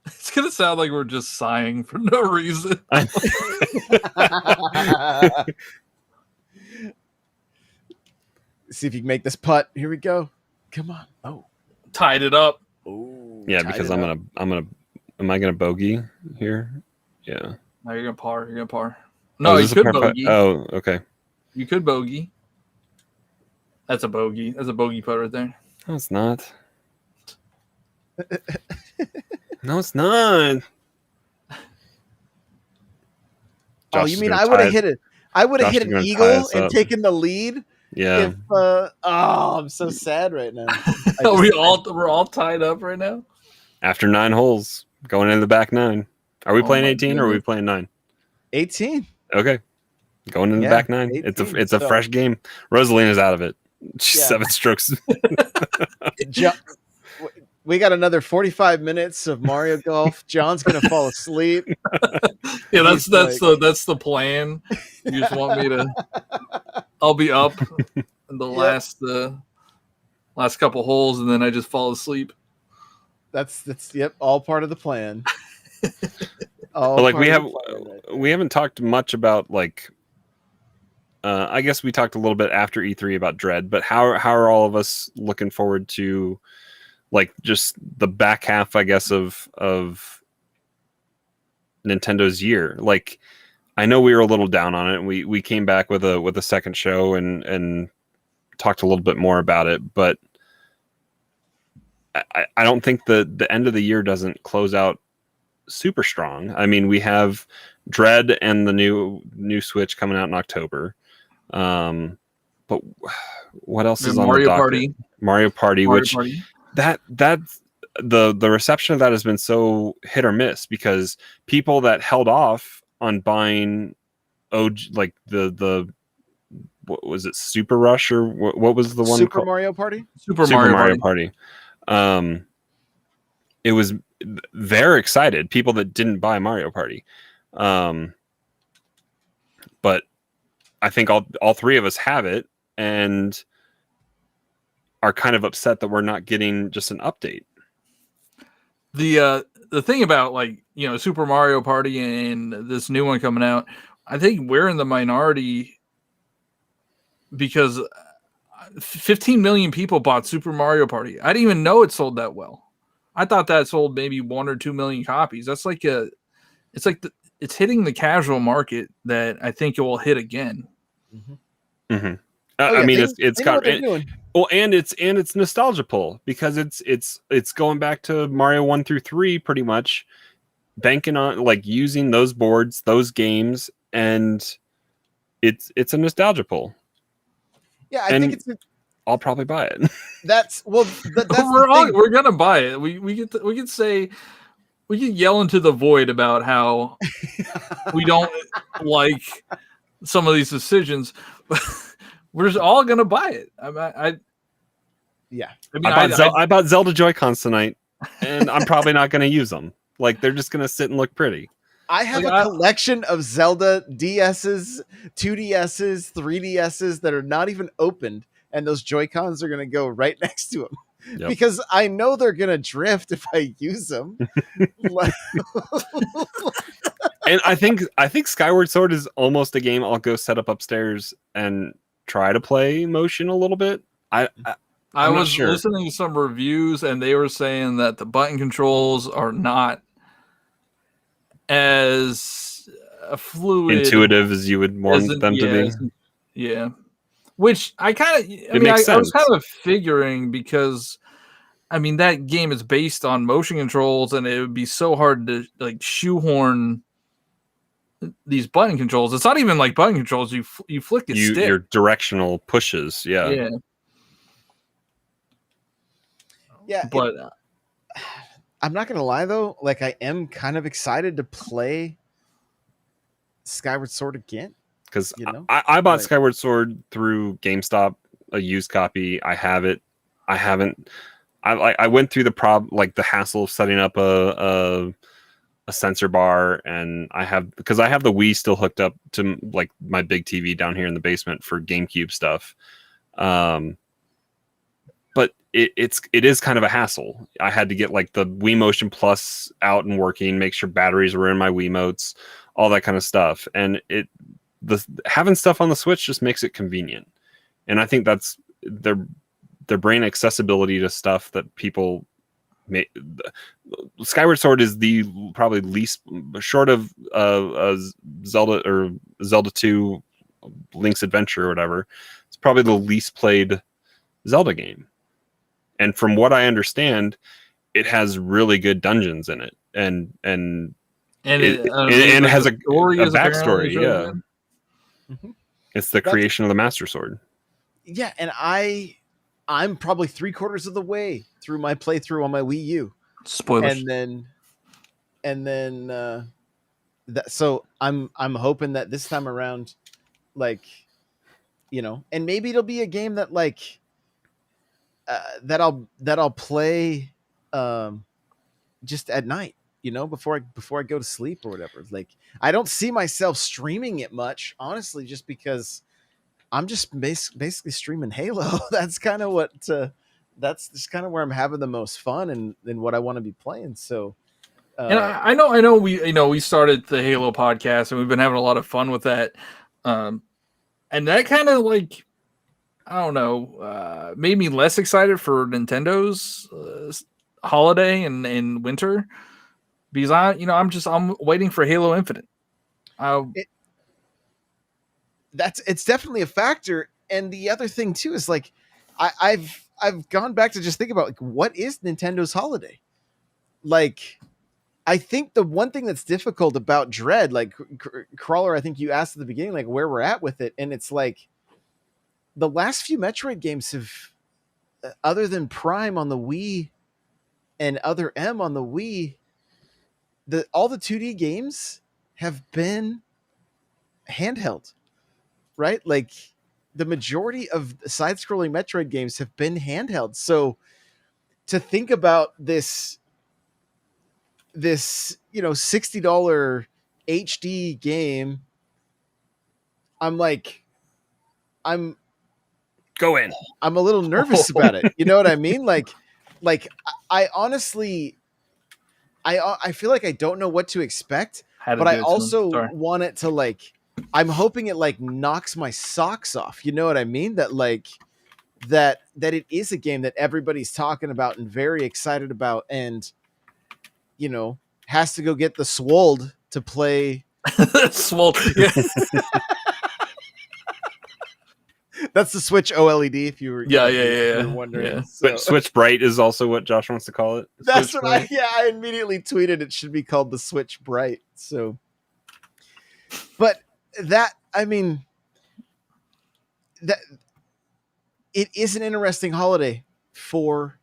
It's gonna sound like we're just sighing for no reason. See if you can make this putt. Here we go. Come on. Oh, tied it up. Oh, yeah, because am I gonna bogey here? Yeah. No, you're gonna par. No, you could bogey. Oh, okay. You could bogey. That's a bogey. That's a bogey putt right there. No, it's not. No, it's not. Oh, Josh you is mean gonna I would tie have it- hit it? I would have Josh hit is an gonna tie eagle us and up. taken the lead. Yeah. If I'm so sad right now. We're all tied up right now. After 9 holes, going into the back 9. Are we Oh playing my 18 or are we goodness. playing 9? 18. Okay. Going in the Yeah, back 9. 18, It's a so- fresh game. Rosalina's out of it. She's Yeah. 7 strokes. We got another 45 minutes of Mario Golf. John's gonna fall asleep. Yeah, He's that's the plan. You just want me to? I'll be up in the last couple holes, and then I just fall asleep. That's all part of the plan. But like we haven't talked much about like I guess we talked a little bit after E3 about Dread, but how are all of us looking forward to like just the back half, I guess, of Nintendo's year? Like I know we were a little down on it, and we came back with a second show and talked a little bit more about it, but I don't think the end of the year doesn't close out super strong. I mean, we have Dread and the new Switch coming out in October. But what else is on the docket? Mario Party, which that the reception of that has been so hit or miss because people that held off on buying like the what was it, Super Rush, or what was the one Super called? Mario Party? Super Mario Party. It was, they're excited, people that didn't buy Mario Party. But I think all three of us have it and are kind of upset that we're not getting just an update. The thing about, like, you know, Super Mario Party and this new one coming out, I think we're in the minority because 15 million people bought Super Mario Party. I didn't even know it sold that well. I thought that sold maybe 1 or 2 million copies. That's like it's hitting the casual market that I think it will hit again. Mm-hmm. Mm-hmm. I mean, it's got well, and it's nostalgia pull because it's going back to Mario 1 through 3 pretty much, banking on like using those boards, those games, and it's a nostalgia pull. Yeah, I think I'll probably buy it. That's we're gonna buy it. We can yell into the void about how we don't like some of these decisions, but we're just all gonna buy it. I bought Zelda Joy-Cons tonight, and I'm probably not gonna use them. Like, they're just gonna sit and look pretty. I have a collection of Zelda DSs, 2DSs, 3DSs that are not even opened, and those Joy-Cons are going to go right next to them because I know they're going to drift if I use them. And I think Skyward Sword is almost a game I'll go set up upstairs and try to play motion a little bit. I was listening to some reviews, and they were saying that the button controls are not as fluid, intuitive as you would want them to be. Yeah, which I was kind of figuring, because I mean that game is based on motion controls, and it would be so hard to like shoehorn these button controls. It's not even like button controls. You flick a stick. Your directional pushes. Yeah. But I'm not gonna lie though, like I am kind of excited to play Skyward Sword again. Because I bought Skyward Sword through GameStop, a used copy. I have it. I haven't. I went through the hassle of setting up a sensor bar, and because I have the Wii still hooked up to like my big TV down here in the basement for GameCube stuff. But it is kind of a hassle. I had to get like the Wii Motion Plus out and working, make sure batteries were in my Wiimotes, all that kind of stuff. And having stuff on the Switch just makes it convenient. And I think that's their brain accessibility to stuff that people may. Skyward Sword is the probably least, short of Zelda or Zelda 2 Link's Adventure or whatever, it's probably the least played Zelda game. And from what I understand, it has really good dungeons in it, and it has a story is apparently backstory. really Yeah, good. Mhm. it's the creation of the Master Sword. Yeah, and I'm probably 3/4 of the way through my playthrough on my Wii U, Spoilers. and then that. So I'm hoping that this time around, like, and maybe it'll be a game that like that I'll play just at night, before I go to sleep or whatever. Like, I don't see myself streaming it much, honestly, just because I'm just basically streaming Halo. That's kind of what that's just kind of where I'm having the most fun and what I want to be playing. So And I know we started the Halo podcast and we've been having a lot of fun with that. And that kind of like, I don't know, made me less excited for Nintendo's holiday and winter, because I'm waiting for Halo Infinite. It's definitely a factor. And the other thing too is like, I've gone back to just think about like, what is Nintendo's holiday? Like, I think the one thing that's difficult about Dread, like Crawler, I think you asked at the beginning, like where we're at with it. And it's like the last few Metroid games have, other than Prime on the Wii and Other M on the Wii, all the 2D games have been handheld, right? Like the majority of side-scrolling Metroid games have been handheld. So to think about this $60 HD game, I'm Go in. I'm a little nervous about it. You know what I mean? Like I honestly, I feel like I don't know what to expect, but I also want it to like, I'm hoping it like knocks my socks off. You know what I mean? That like that it is a game that everybody's talking about and very excited about, and has to go get the Swold to play. Swold. Yeah. That's the Switch OLED, if you were you're wondering. Yeah. So. But Switch Bright is also what Josh wants to call it. That's Switch what I immediately tweeted. It should be called the Switch Bright. So, but that, I mean, that it is an interesting holiday for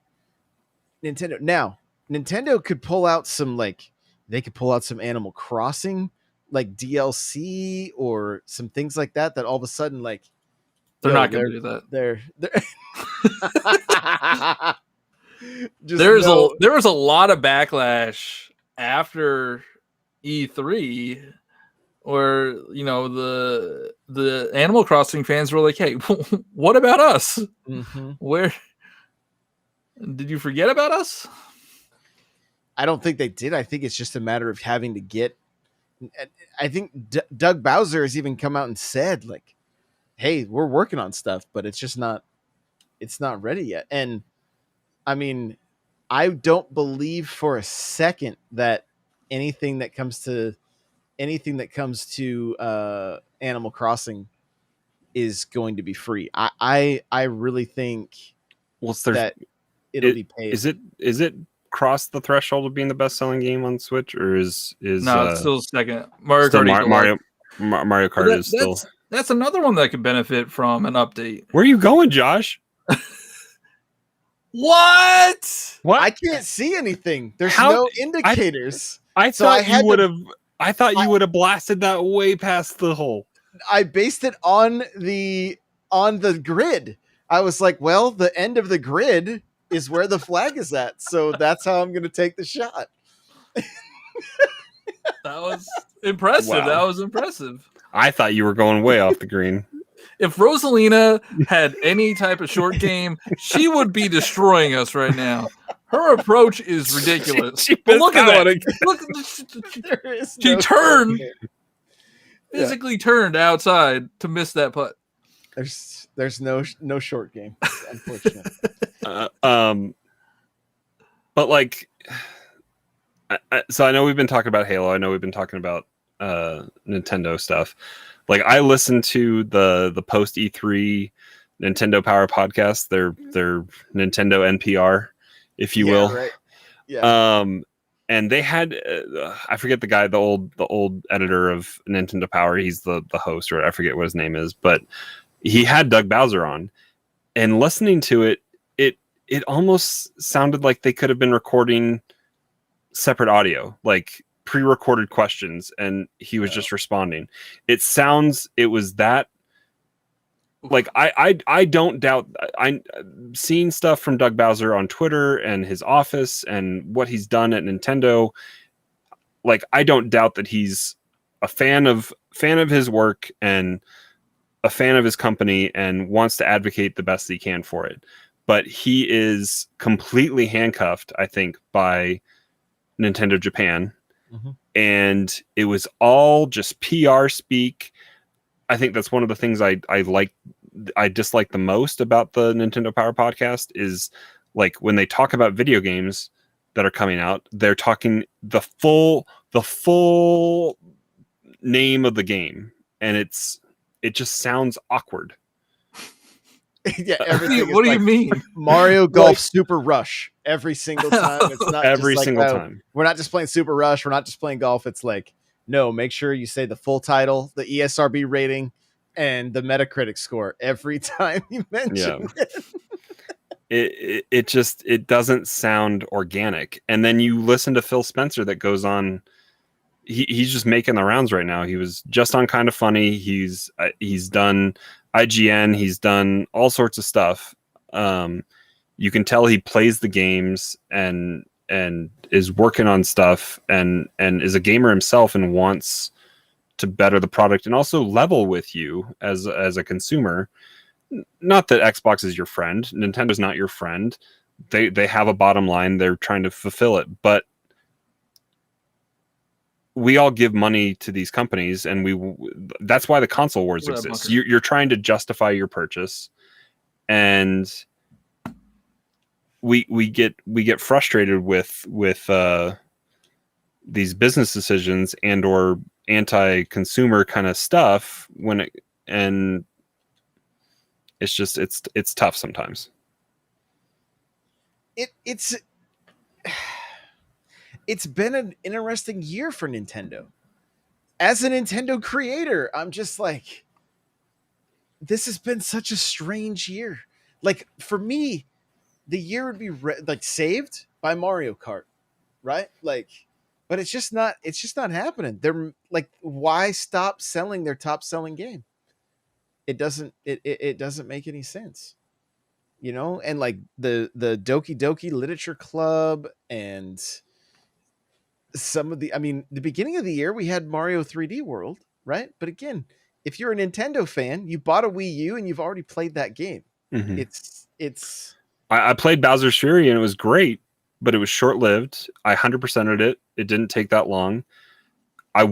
Nintendo. Now, Nintendo could pull out some some Animal Crossing like DLC or some things like that all of a sudden like they're not going to do that. They're there was a lot of backlash after E3 where the Animal Crossing fans were like, "Hey, what about us? Mm-hmm. Where did you forget about us?" I don't think they did. I think it's just a matter of having to get. I think Doug Bowser has even come out and said like, "Hey, we're working on stuff, but it's just not. It's not ready yet." And I mean, I don't believe for a second that anything that comes to Animal Crossing is going to be free. I really think that it'll be paid. Is it crossed the threshold of being the best selling game on Switch, or is no, it's still second. Mario Kart is still. That's another one that could benefit from an update. Where are you going, Josh? What? I can't see anything. There's no indicators. I thought you would have. I thought you would have blasted that way past the hole. I based it on the grid. I was like, well, the end of the grid is where the flag is at, so that's how I'm going to take the shot. That was impressive. Wow. That was impressive. I thought you were going way off the green. If Rosalina had any type of short game, she would be destroying us right now. Her approach is ridiculous. But look at that. Look, she turned, physically turned outside to miss that putt. There's no short game, unfortunately. But like, so I know we've been talking about Halo. I know we've been talking about Nintendo stuff. Like, I listened to the post E3 Nintendo Power podcast, their Nintendo NPR, if you will. Right. Yeah. And they had I forget the guy, the old editor of Nintendo Power. He's the host, or I forget what his name is, but he had Doug Bowser on, and listening to it, it almost sounded like they could have been recording separate audio, like pre-recorded questions, and he was just responding. It was that. Like I don't doubt. I'm seeing stuff from Doug Bowser on Twitter and his office and what he's done at Nintendo. Like, I don't doubt that he's a fan of his work and a fan of his company and wants to advocate the best he can for it. But he is completely handcuffed, I think, by Nintendo Japan. Mm-hmm. And it was all just PR speak. I think that's one of the things I dislike the most about the Nintendo Power podcast is, like, when they talk about video games that are coming out, they're talking the full name of the game, and it just sounds awkward. Yeah, everything. What do you mean? Mario Golf Super Rush every single time. It's not Every just like, single oh, time. We're not just playing Super Rush. We're not just playing golf. It's like, no, make sure you say the full title, the ESRB rating, and the Metacritic score every time you mention it. It doesn't sound organic. And then you listen to Phil Spencer that goes on. He's just making the rounds right now. He was just on Kind of Funny. He's done IGN. He's done all sorts of stuff. You can tell he plays the games and is working on stuff and is a gamer himself and wants to better the product and also level with you as a consumer. Not that Xbox is your friend. Nintendo's not your friend. They have a bottom line. They're trying to fulfill it, but we all give money to these companies, and that's why the console wars exist. You're trying to justify your purchase, and we get frustrated with these business decisions and or anti-consumer kind of stuff and it's just it's tough sometimes. It's been an interesting year for Nintendo. As a Nintendo creator, I'm just like, this has been such a strange year. Like, for me, the year would be saved by Mario Kart, right? Like, but it's just not happening. They're like, why stop selling their top selling game? It doesn't make any sense, you know? And like the Doki Doki Literature Club and some of the beginning of the year we had Mario 3D World, right? But again, if you're a Nintendo fan, you bought a Wii U and you've already played that game. Mm-hmm. I played Bowser's Fury and it was great, but it was short-lived. I 100%ed it. It didn't take that long. I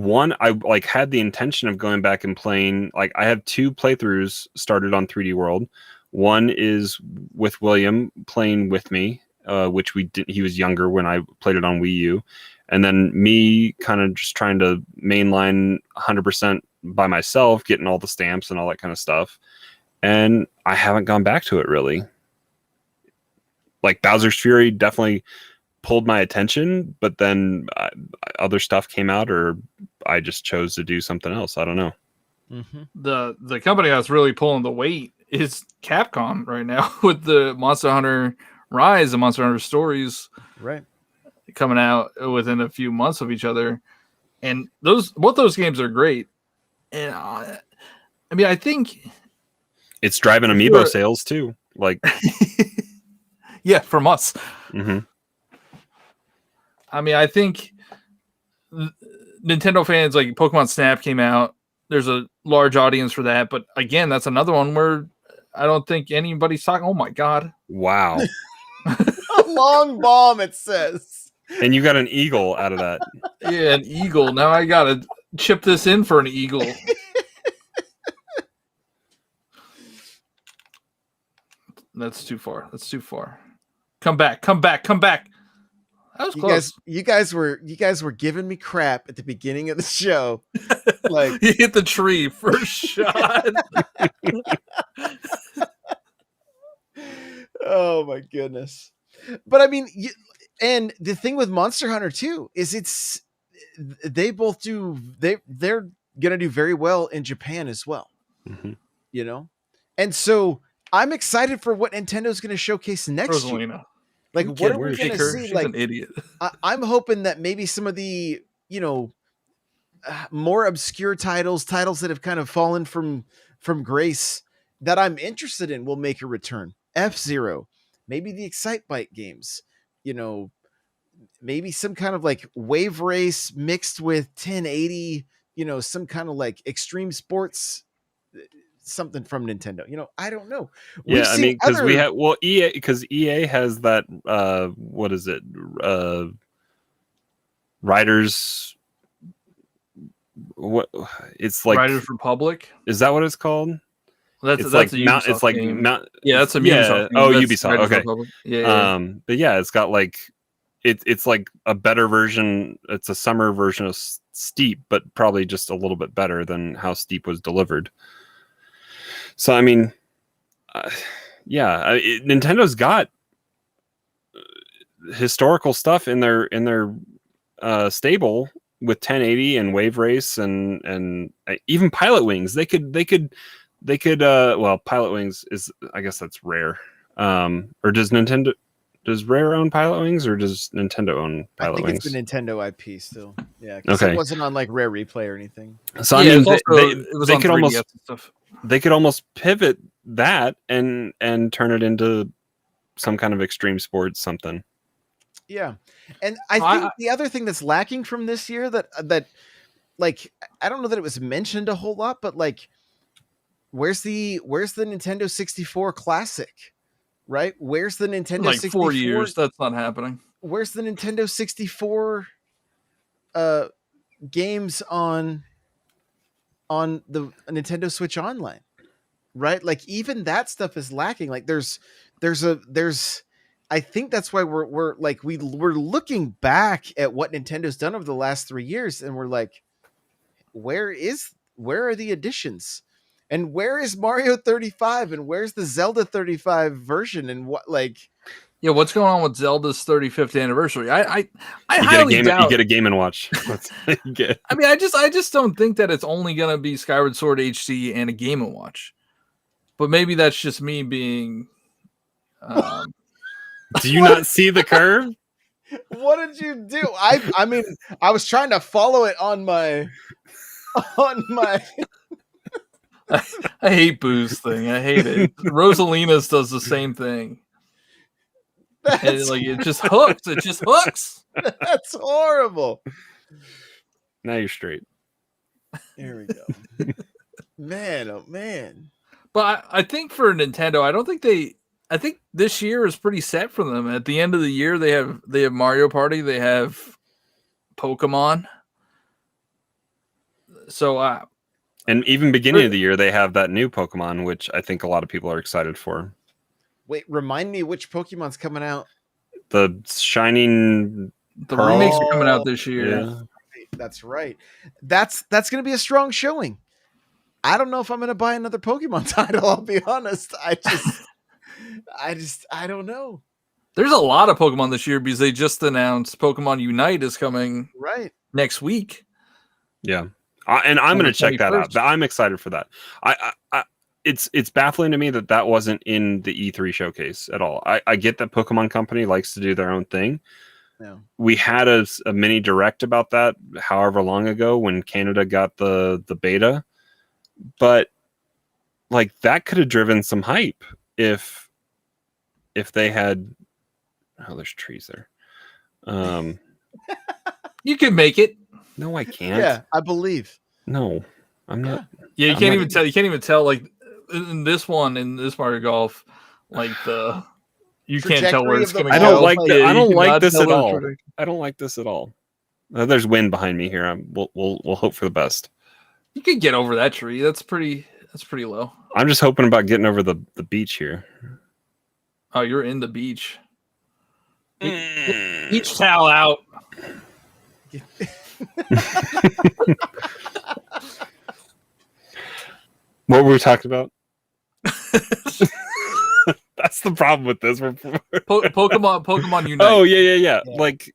had the intention of going back and playing. Like, I have 2 playthroughs started on 3D World. One is with William playing with me, which we did. He was younger when I played it on Wii U. And then me kind of just trying to mainline 100% by myself, getting all the stamps and all that kind of stuff. And I haven't gone back to it really. Like, Bowser's Fury definitely pulled my attention, but then other stuff came out, or I just chose to do something else. I don't know. Mm-hmm. The company that's really pulling the weight is Capcom right now with the Monster Hunter Rise and Monster Hunter Stories, right, coming out within a few months of each other, and both those games are great. And I think it's driving amiibo sales too. Like, yeah, from us. Mm-hmm. I think Nintendo fans, like, Pokemon Snap came out. There's a large audience for that, but again, that's another one where I don't think anybody's talking. Oh my god! Wow, a long bomb. It says, and you got an eagle out of that. Yeah, an eagle. Now I gotta chip this in for an eagle. That's too far. Come back. That was close. You guys were giving me crap at the beginning of the show. Like, you hit the tree first shot. Oh my goodness. But I mean, And the thing with Monster Hunter 2 is they're gonna do very well in Japan as well. Mhm. You know, and so I'm excited for what Nintendo's gonna showcase next year. Rosalina. Like, You what can't are we where's gonna take her. see? She's Like, an idiot. I'm hoping that maybe some of the, more obscure titles that have kind of fallen from grace that I'm interested in will make a return. F-Zero, maybe the Excitebike games, maybe some kind of like wave race mixed with 1080, some kind of like extreme sports, something from Nintendo. I don't know. Yeah, I mean, because we other- have EA, because EA has that what is it? Riders. What it's like? Riders Republic. Is that what it's called? That's It's that's like a Mount. Ubisoft It's like game. Mount. Yeah, that's a Ubisoft game. Oh, That's Ubisoft. Riders Okay. Republic. Yeah. But yeah, it's got like it's like a better version. It's a summer version of Steep, but probably just a little bit better than how Steep was delivered. So I mean, Nintendo's got historical stuff in their stable with 1080 and Wave Race and even Pilot Wings. They could well, Pilot Wings is, I guess that's Rare. Or does Rare own Pilot Wings, or does Nintendo own Pilot I think Wings? it's the Nintendo IP still. Yeah, because Okay. it wasn't on like Rare Replay or anything. So I Yeah, mean, it's also, it was they on could 3DS almost and stuff. they could almost pivot that and turn it into some kind of extreme sports something. Yeah, and I think the other thing that's lacking from this year that like, I don't know that it was mentioned a whole lot, but like, where's the Nintendo 64 Classic, right? Where's the Nintendo Like 64? 4 years, that's not happening. Where's the Nintendo 64 games on the Nintendo Switch Online, right? Like, even that stuff is lacking. Like, there's I think that's why we're looking back at what Nintendo's done over the last 3 years, and we're like, where are the additions, and where is Mario 35, and where's the Zelda 35 version, and what, like, Yeah, what's going on with Zelda's 35th anniversary? I You highly doubt. You get a Game and Watch. That's what you get. I mean, I just don't think that it's only gonna be Skyward Sword HD and a Game & Watch. But maybe that's just me being. Do you not see the curve? what did you do? I mean, I was trying to follow it on my I hate Boo's thing. I hate it. Rosalina's does the same thing. And it just hooks. It just hooks. That's horrible. Now you're straight. Here we go. Man, oh man. But I think for Nintendo, I think this year is pretty set for them. At the end of the year, they have Mario Party, they have Pokemon. So And even beginning of the year, they have that new Pokemon, which I think a lot of people are excited for. Wait, remind me which Pokemon's coming out. The Shining. the Pearl. remakes are coming out this year. Yeah. That's right. That's going to be a strong showing. I don't know if I'm going to buy another Pokemon title. I'll be honest. I don't know. There's a lot of Pokemon this year because they just announced Pokemon Unite is coming Right next week. Yeah. And I'm going to check that out. 21st. I'm excited for that. It's baffling to me that wasn't in the E3 showcase at all. I get that Pokemon Company likes to do their own thing. Yeah. We had a mini direct about that however long ago when Canada got the beta, but like that could have driven some hype if they had. Oh, there's trees there. You can make it. No, I can't. Yeah, I believe. No, I'm not. Yeah, you I'm can't not- even tell. You can't even tell. Like in this Mario Golf, like you can't tell where Trajectory it's of the going. I ball. don't like Yeah, that. I you don't like cannot this tell at where it's all. trajectory. I don't like this at all. There's wind behind me here. We'll hope for the best. You could get over that tree. That's pretty low. I'm just hoping about getting over the beach here. Oh, you're in the beach. Beach towel out. What were we talking about? That's That's the problem with this. Pokemon Unite. Oh yeah. Yeah. Like,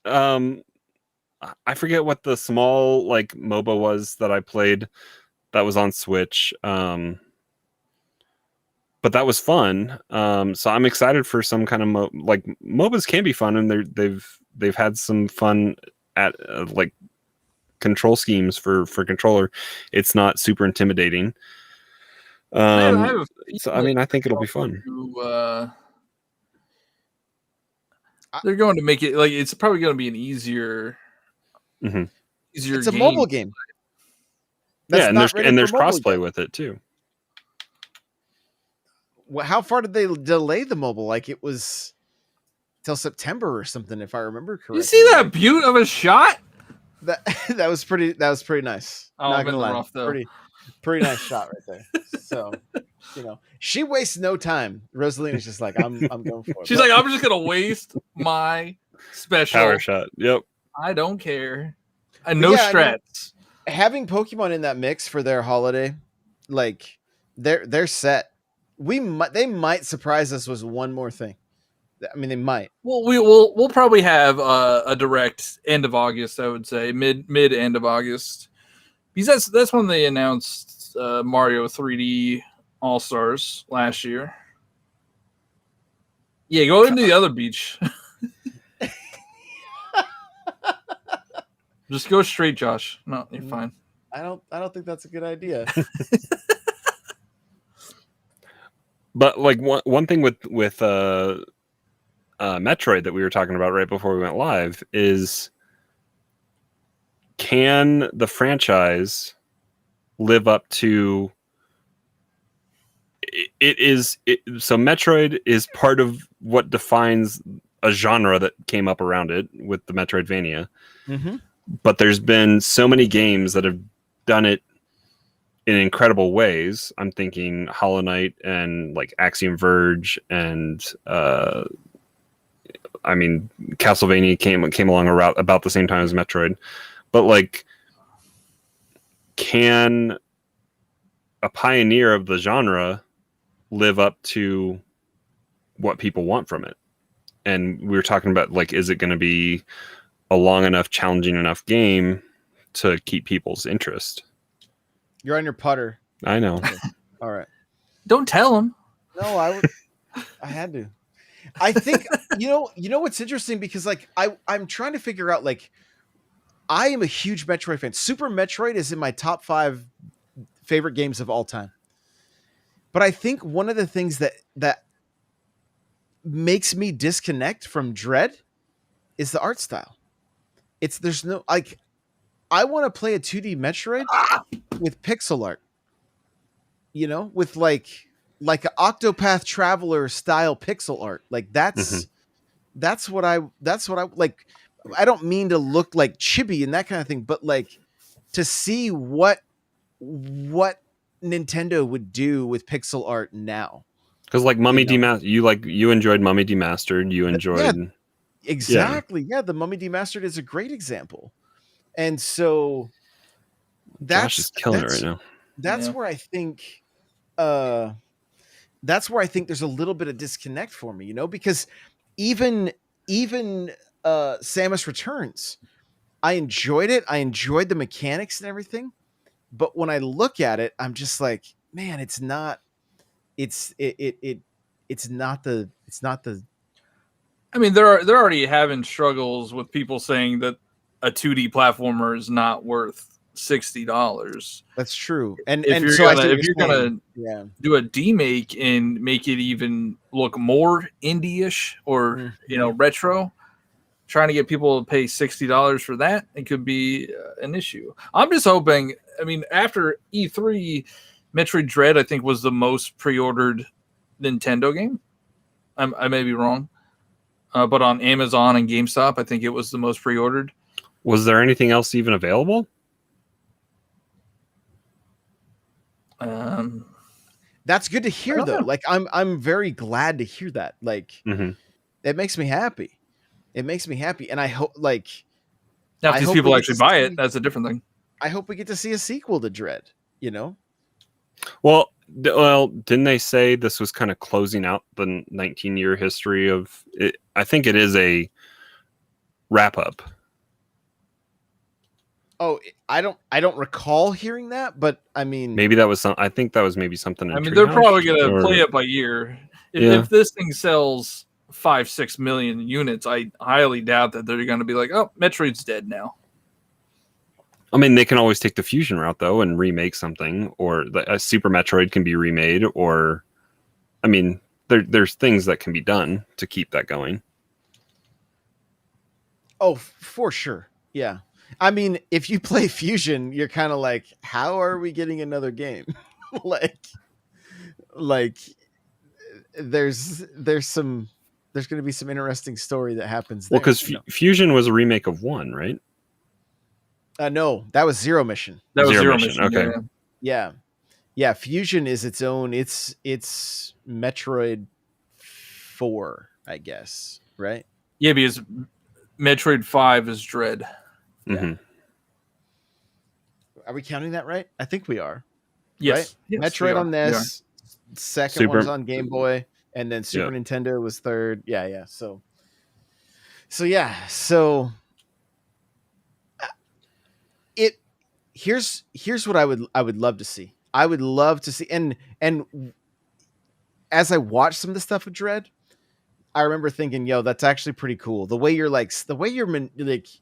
I forget what the small like MOBA was that I played that was on Switch. But that was fun. So I'm excited for some kind of like MOBAs can be fun, and they've had some fun at like control schemes for controller. It's not super intimidating. So I mean, I think it'll be fun. They're going to make it like it's probably going to be an easier It's a game. mobile game. That's yeah, not ready and there's for mobile crossplay yet. with it too. How far did they delay the mobile? Like it was till September or something, if I remember correctly. You see that beaut of a shot? That was pretty nice. Oh, Not I'm in gonna the lie. rough, though. Pretty nice shot right there. So, she wastes no time. Rosalina's just like, I'm going for it. She's like, I'm just gonna waste my special Power shot. Yep. I don't care. And no strats. Having Pokemon in that mix for their holiday, like they're set. They might surprise us with one more thing. I mean, they might. Well, we'll probably have a direct end of August. I would say mid end of August, because that's when they announced Mario 3D All Stars last year. Yeah, go into the other beach. Just go straight, Josh. No, you're fine. I don't think that's a good idea. But like one thing with Metroid that we were talking about right before we went live is, can the franchise live up to so Metroid is part of what defines a genre that came up around it with the Metroidvania. Mm-hmm. But there's been so many games that have done it in incredible ways. I'm thinking Hollow Knight and like Axiom Verge, and I mean Castlevania came along about the same time as Metroid. But like, can a pioneer of the genre live up to what people want from it? And we were talking about like, is it going to be a long enough, challenging enough game to keep people's interest? You're on your putter. I know. All right. Don't tell him. No, I had to. I think you know what's interesting, because like I'm trying to figure out, like, I am a huge Metroid fan. Super Metroid is in my top 5 favorite games of all time. But I think one of the things that makes me disconnect from Dread is the art style. There's no, like, I want to play a 2D Metroid with pixel art, with like an Octopath Traveler style pixel art. Like that's what I like. I don't mean to look like chibi and that kind of thing, but like to see what Nintendo would do with pixel art now. Because like Mummy Demastered, you enjoyed Mummy Demastered. You enjoyed exactly. Yeah, the Mummy Demastered is a great example. And so Josh is killing it right now. That's where I think there's a little bit of disconnect for me, because even Samus Returns, I enjoyed it. I enjoyed the mechanics and everything. But when I look at it, I'm just like, man, it's not the I mean, they're already having struggles with people saying that a 2D platformer is not worth $60. That's true. And if you're so gonna do a demake and make it even look more indie-ish or retro, trying to get people to pay $60 for that, it could be an issue. I'm just hoping. I mean, after E3, Metroid Dread I think was the most pre-ordered Nintendo game. I may be wrong, but on Amazon and GameStop, I think it was the most pre-ordered. Was there anything else even available? That's good to hear, though. Like, I'm very glad to hear that. Like, it makes me happy. It makes me happy, and I hope, like, now if these people actually buy it, that's a different thing. I hope we get to see a sequel to Dread. Well, Well, didn't they say this was kind of closing out the 19-year history of it? I think it is a wrap up. Oh, I don't recall hearing that, but I mean, Maybe that was some. I think that was maybe something. I mean, they're probably going to or- play it by year. Yeah. If this thing sells 5-6 million units, I highly doubt that they're going to be like, oh, Metroid's dead now. I mean, they can always take the Fusion route though and remake something, or a Super Metroid can be remade, or, I mean, there's things that can be done to keep that going. oh, for sure, yeah. I mean, if you play Fusion, you're kind of like, how are we getting another game? like, there's going to be some interesting story that happens there. Well, because Fusion was a remake of 1, right? No, that was Zero Mission. That was Zero Zero Mission, Mission. okay. Yeah. Fusion is its own. It's Metroid 4, I guess, right? Yeah, because Metroid 5 is Dread. Yeah. Mm-hmm. Are we counting that right? I think we are. Yes. Right? Yes, Metroid on NES, second Super- one's on Game Boy, and then Super Nintendo was third. Yeah. So it here's what I would love to see. I would love to see, and as I watched some of the stuff with Dread, I remember thinking, yo, that's actually pretty cool. The way you're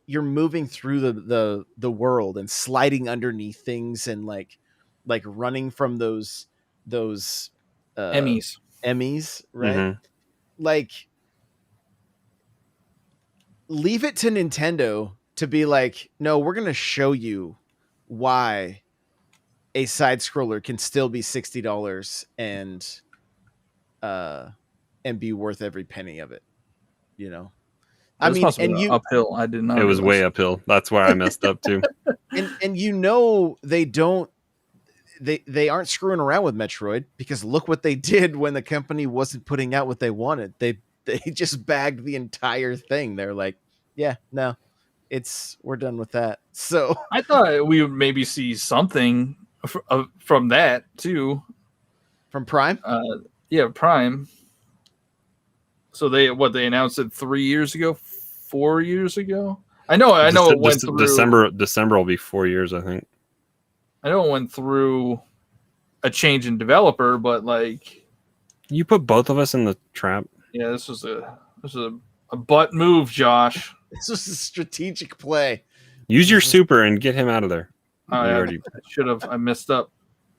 you're moving through the world and sliding underneath things and like running from those Emmys, right? Mhm. Like, leave it to Nintendo to be like, no, we're going to show you why a side scroller can still be $60 and be worth every penny of it, you know? I mean, and you uphill. I did not. It was realize. way uphill. That's where I messed up too. and you know, they aren't screwing around with Metroid, because look what they did when the company wasn't putting out what they wanted. They just bagged the entire thing. They're like, yeah, no, we're done with that. So I thought we would maybe see something from that too. From Prime? Yeah, Prime. So they announced it 3 years ago, 4 years ago. I know it went through December will be 4 years, I think. I know it went through a change in developer, but like, you put both of us in the trap. Yeah, this was a butt move, Josh. This was a strategic play. Use your super and get him out of there. I should have. I messed up.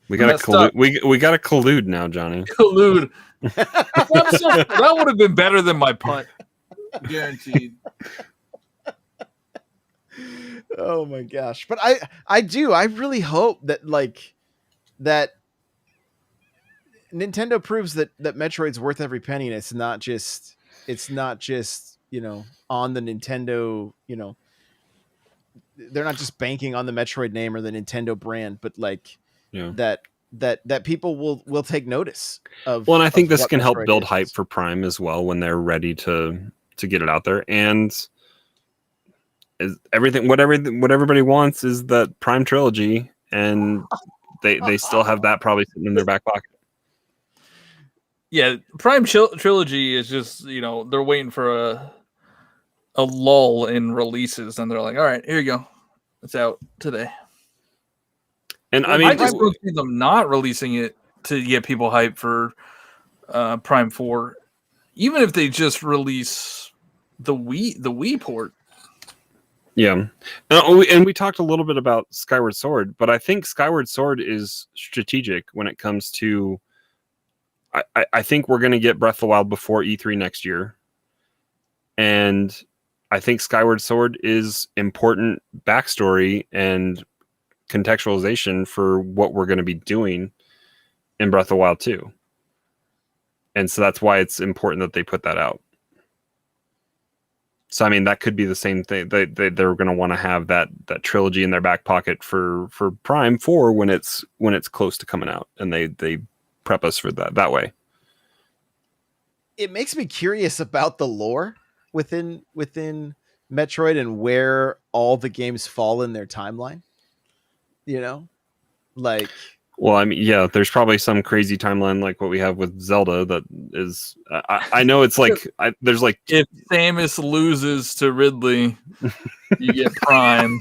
We got to collude. We got to collude now, Johnny. Collude. That would have been better than my punt, guaranteed. Oh my gosh! But I really hope that that Nintendo proves that Metroid's worth every penny, and it's not just on the Nintendo, they're not just banking on the Metroid name or the Nintendo brand, but that people will take notice of. Well, and I think this can help Metroid build is. hype for Prime as well when they're ready to get it out there. And what everybody wants is that Prime trilogy, and they still have that probably sitting in their back pocket. Yeah, Prime trilogy is just, they're waiting for a lull in releases, and they're like, all right, here you go, it's out today. And I just don't see them not releasing it to get people hyped for Prime 4, even if they just release the Wii port. Yeah, and we talked a little bit about Skyward Sword, but I think Skyward Sword is strategic when it comes to. I think we're going to get Breath of the Wild before E3 next year, and I think Skyward Sword is important backstory and contextualization for what we're going to be doing in Breath of the Wild 2. And so that's why it's important that they put that out. So I mean, that could be the same thing. They're going to want to have that trilogy in their back pocket for Prime 4 when it's close to coming out, and they prep us for that way. It makes me curious about the lore within Metroid and where all the games fall in their timeline. Well, I mean, yeah, there's probably some crazy timeline like what we have with Zelda that is. I know it's like there's like If Samus loses to Ridley, you get Prime.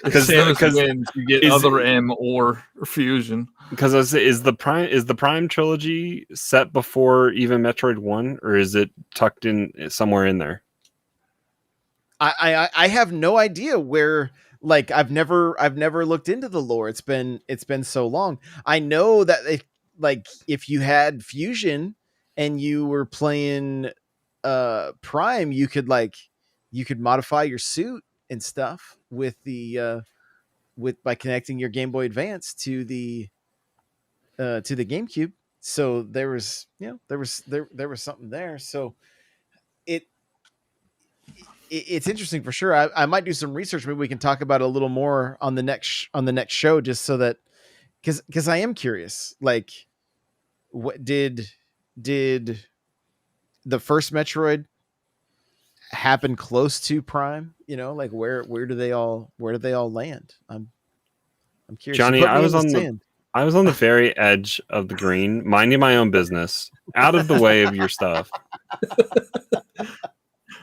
If Samus wins, you get Other M or Fusion. Because is the Prime trilogy set before even Metroid 1, or is it tucked in somewhere in there? I have no idea where. Like I've never looked into the lore. It's been so long. I know that if you had Fusion and you were playing Prime, you could modify your suit and stuff with the by connecting your Game Boy Advance to the GameCube. So there was something there. So it's interesting for sure. I might do some research. Maybe we can talk about it a little more on the next show, just so that because I am curious. Like, what did the first Metroid happen close to Prime? You know, like where do they all land? I'm curious. Johnny, I was on the very edge of the green, minding my own business, out of the way of your stuff.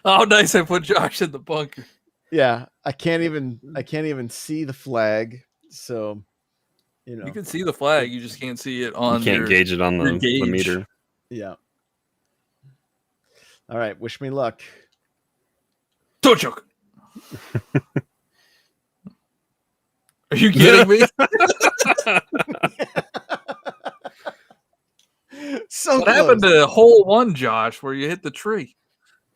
Oh, nice! I put Josh in the bunker. Yeah, I can't even see the flag. So, you know, you can see the flag. You just can't see it on. You can't gauge it on the meter. Yeah. All right. Wish me luck. Don't choke. Are you kidding me? So what happened to hole 1, Josh, where you hit the tree?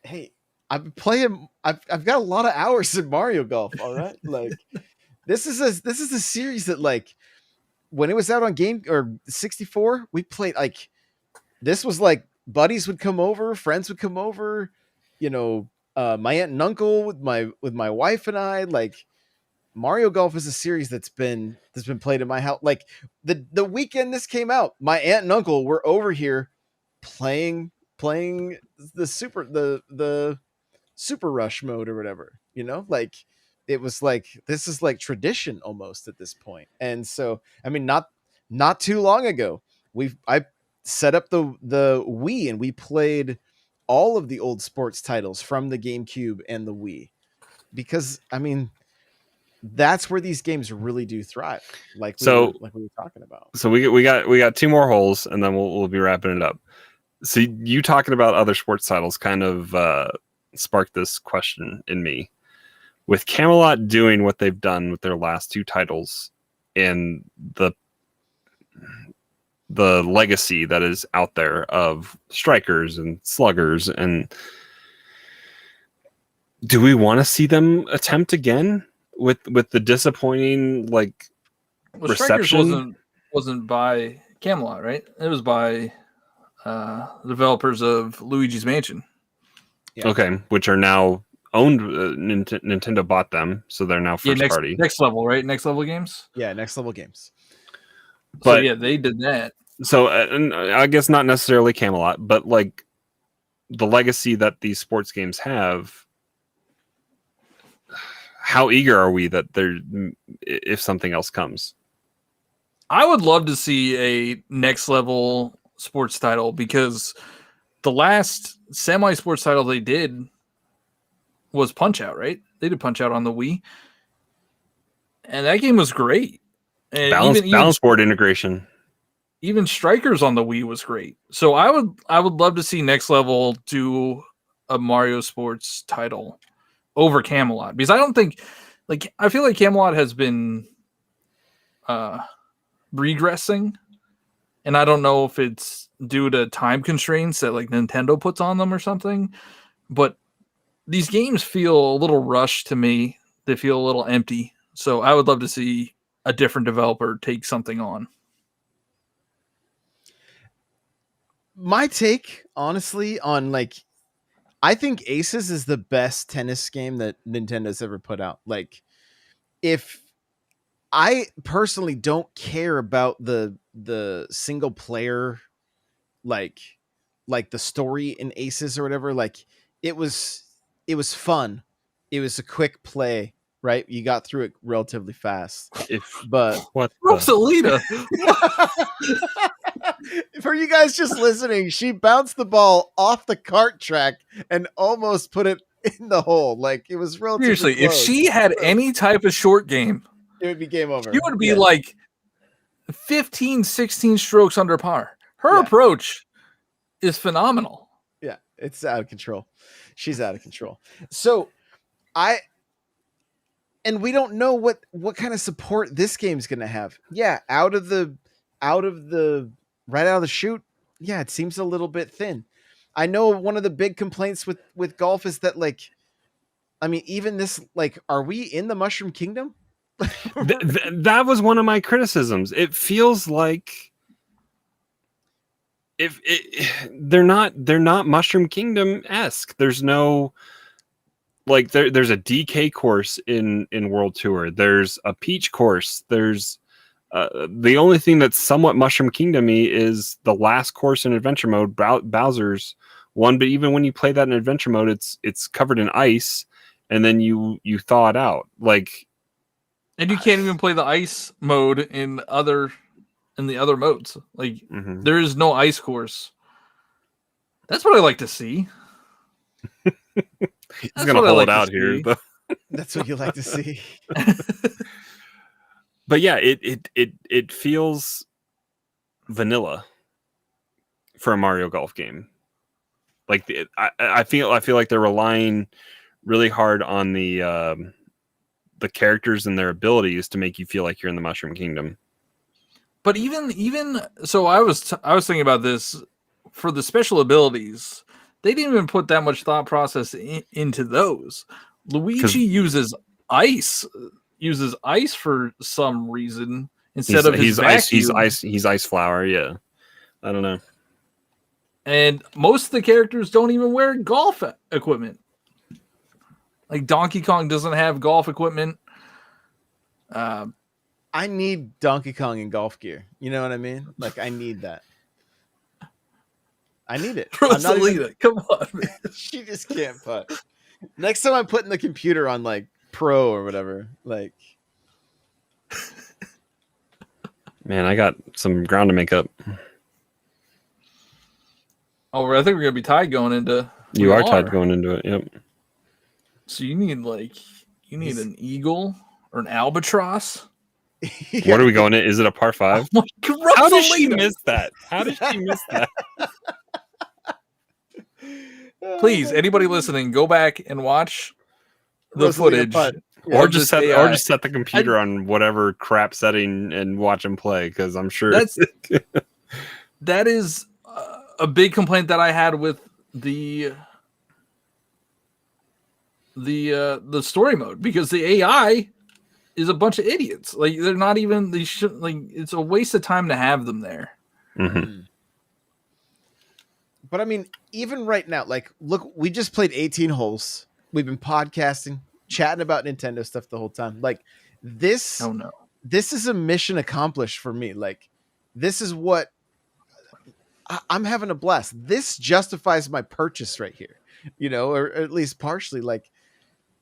Hey, I've been playing. I've got a lot of hours in Mario Golf. All right, like this is a series that, like, when it was out on Game or 64, we played. Like, this was like buddies would come over, friends would come over. You know, my aunt and uncle with my wife and I. Like, Mario Golf is a series that's been played in my house. Like the weekend this came out, my aunt and uncle were over here playing the Super Rush mode or whatever, you know, like it was like, this is like tradition almost at this point. And so, I mean, not too long ago, I set up the Wii and we played all of the old sports titles from the GameCube and the Wii, because I mean, that's where these games really do thrive. Like we were talking about. So we got 2 more holes and then we'll be wrapping it up. So you talking about other sports titles kind of sparked this question in me. With Camelot doing what they've done with their last 2 titles and the legacy that is out there of strikers and sluggers, and do we want to see them attempt again with the disappointing reception? Strikers wasn't by Camelot, right? It was by developers of Luigi's Mansion. Yeah. Okay, which are now owned. Nintendo bought them, so they're now first party. Next Level, right? Next Level Games. Yeah, Next Level Games. But so, yeah, they did that. So and I guess not necessarily Camelot, but like the legacy that these sports games have. How eager are we that if something else comes? I would love to see a Next Level sports title, because the last semi-sports title they did was Punch-Out, right? They did Punch-Out on the Wii, and that game was great. And balance board integration. Even Strikers on the Wii was great. So I would love to see Next Level do a Mario sports title over Camelot, because I don't think, like, I feel like Camelot has been regressing, and I don't know if it's due to time constraints that like Nintendo puts on them or something, but these games feel a little rushed to me. They feel a little empty. So I would love to see a different developer take something on. My take, honestly, on like, I think Aces is the best tennis game that Nintendo's ever put out. Like, if I personally don't care about the single player, like the story in Aces or whatever, like it was fun. It was a quick play. right? You got through it relatively fast. If But what the, Rosalita. for you guys just listening, she bounced the ball off the cart track and almost put it in the hole. Like it was relatively Seriously, if close. she had any type of short game, It would be game over. she would be Yeah. like 15, 16 strokes under par. Her Yeah. approach is phenomenal. Yeah, it's out of control. She's out of control. So we don't know what kind of support this game's gonna have. Yeah, out of the right out of the chute, yeah, it seems a little bit thin. I know one of the big complaints with golf is that, like, I mean, even this, like, are we in the Mushroom Kingdom? that was one of my criticisms. It feels like they're not Mushroom Kingdom-esque. There's no, like, there's a DK course in World Tour. There's a Peach course. There's the only thing that's somewhat Mushroom Kingdom-y is the last course in Adventure Mode, Bowser's one. But even when you play that in Adventure Mode, it's covered in ice, and then you thaw it out. Like, And you can't even play the ice mode in the other modes. Like mhm. there is no ice course. That's what I like to see. He's That's gonna what I hold like to out here, see. though. That's what you like to see. But yeah, it feels vanilla for a Mario Golf game. Like I feel like they're relying really hard on the characters and their abilities to make you feel like you're in the Mushroom Kingdom. But even so, I was thinking about this for the special abilities. They didn't even put that much thought process into those. Luigi uses ice for some reason instead of his vacuum. He's ice flower. Yeah, I don't know. And most of the characters don't even wear golf equipment. Like Donkey Kong doesn't have golf equipment. I need Donkey Kong in golf gear. You know what I mean? Like, I need that. I need it. I'm not even- Rosalita, come on, man. She just can't putt. Next time I'm putting the computer on, like, pro or whatever, like, Man, I got some ground to make up. Oh, I think we're gonna be tied going into. You we are tied going into it. Yep. So you need an eagle or an albatross. What are we going in? Is it a par 5? Oh my God, How did she Rosalita! miss that? How did she miss that? Please, anybody listening, go back and watch the Rosalita footage. putt. Or of just this set AI. the computer on whatever crap setting and watch him play, because I'm sure That is a big complaint that I had with the story mode, because the AI is a bunch of idiots. Like they're not even it's a waste of time to have them there. Mhm. But I mean, even right now, like, look, we just played 18 holes. We've been podcasting, chatting about Nintendo stuff the whole time. Like, this Oh no. this is a mission accomplished for me. Like, this is what I'm having a blast. This justifies my purchase right here, you know, or at least partially. Like,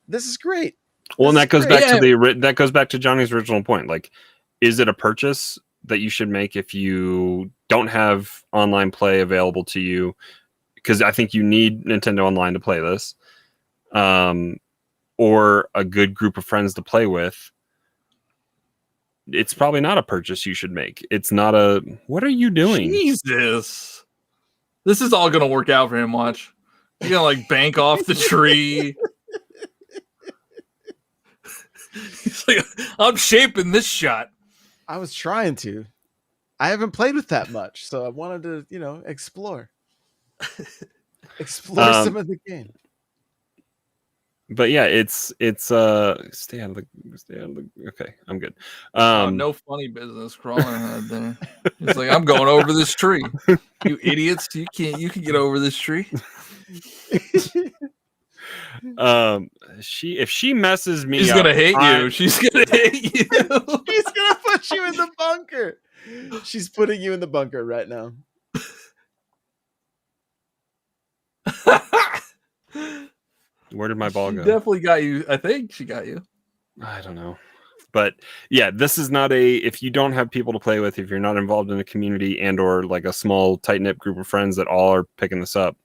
this is great. Well, and This that goes is back great. to that goes back to Johnny's original point. Like, is it a purchase that you should make if you don't have online play available to you? Because I think you need Nintendo Online to play this, or a good group of friends to play with. It's probably not a purchase you should make. It's not a. What are you doing? Jesus. This is all gonna work out for him, watch. He's gonna like bank off the tree. He's like, I'm shaping this shot. I was trying to. I haven't played with that much, so I wanted to, you know, explore some of the game. But yeah, it's stay out of the. Okay, I'm good. No funny business crawling ahead there. He's like, I'm going over this tree. You idiots, you can get over this tree. If she messes me She's up, gonna hate you. She's gonna hate you. She's gonna put you in the bunker. She's putting you in the bunker right now. Where did my ball She go? definitely got you. I think she got you. I don't know. But yeah, this is not a, if you don't have people to play with, if you're not involved in a community and or like a small tight knit group of friends that all are picking this up,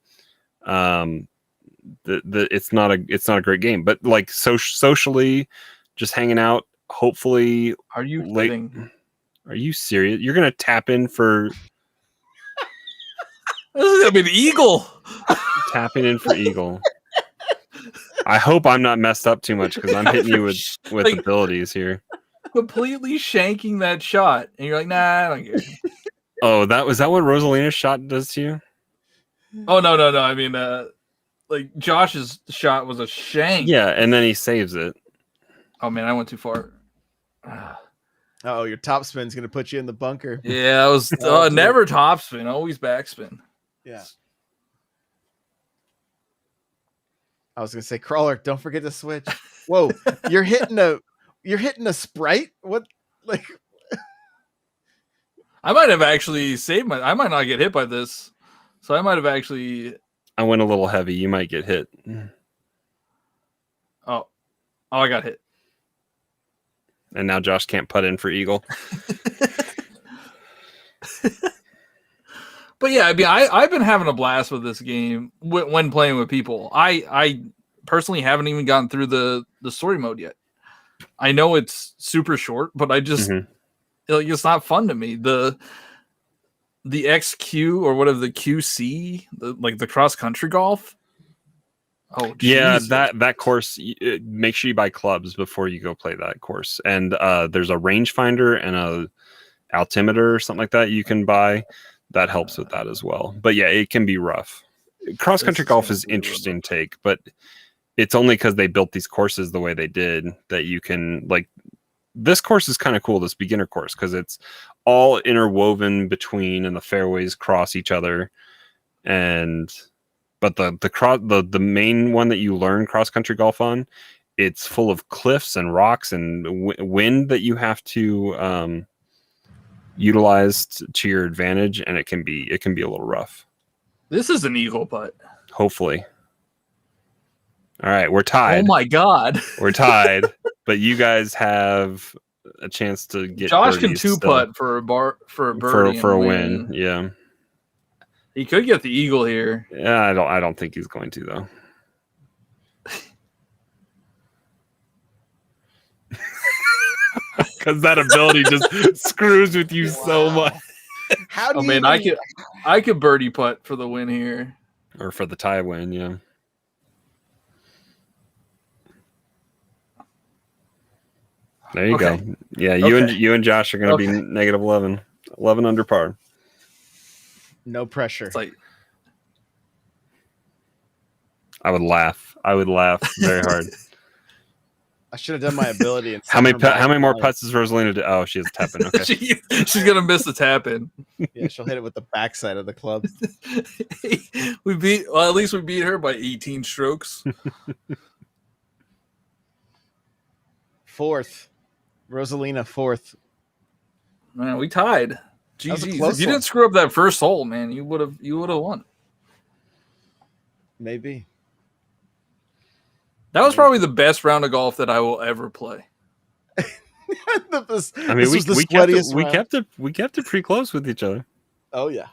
it's not a great game. But like socially, just hanging out, hopefully. Are you late. kidding? Are you serious? You're gonna tap in for This is gonna be the Eagle. tapping in for Eagle. I hope I'm not messed up too much because I'm hitting you with Like- abilities here. Completely shanking that shot, and you're like, nah, I don't care. Oh, that what Rosalina's shot does to you? Oh no. I mean, like Josh's shot was a shank. Yeah, and then he saves it. Oh man, I went too far. Oh, your top spin's gonna put you in the bunker. Yeah, that was Oh, dude. never topspin, always backspin. Yeah. I was gonna say, Crawler, don't forget to switch. Whoa, you're hitting a sprite? What, like? I might have actually saved I might not get hit by this, so I might have actually. I went a little heavy. You might get hit. Oh, I got hit. And now Josh can't putt in for Eagle. But yeah, I mean, I've been having a blast with this game when playing with people. I personally haven't even gotten through the story mode yet. I know it's super short, but I just like, it's not fun to me. The XQ or whatever, the QC, like the cross country golf. Oh Yeah, Jesus. that course. Make sure you buy clubs before you go play that course. And there's a rangefinder and a altimeter or something like that you can buy. That helps with that as well. But yeah, it can be rough. Cross country golf is interesting take, but it's only because they built these courses the way they did that you can, like, this course is kind of cool, this beginner course, because it's all interwoven between and the fairways cross each other. But the main one that you learn cross country golf on, it's full of cliffs and rocks and wind that you have to utilized to your advantage, and it can be a little rough. This is an Eagle putt. Hopefully. All right, we're tied. Oh my God. We're tied, but you guys have a chance to get Josh can birdies two still. putt for a birdie for a and win. Yeah. He could get the Eagle here. Yeah, I don't think he's going to though. Because that ability just screws with you so much. How do Oh you? man, I could birdie putt for the win here. Or for the tie win, yeah. There you Okay. go. Yeah, Okay. you and Josh are going to be Okay. negative 11 under par. No pressure. It's like I would laugh. Very hard. I should have done my ability. And How many sent her how many more back. putts does Rosalina do? Oh, she has tapping. Okay. she's gonna miss the tap in. Yeah, she'll hit it with the backside of the club. At least we beat her by 18 strokes. Fourth, Rosalina fourth. Man, we tied. was a GG's. close If you one. didn't screw up that first hole, man, you would have won. Maybe. That was probably the best round of golf that I will ever play. This I mean, this we was the kept sweatiest round. we kept it pretty close with each other. Oh yeah.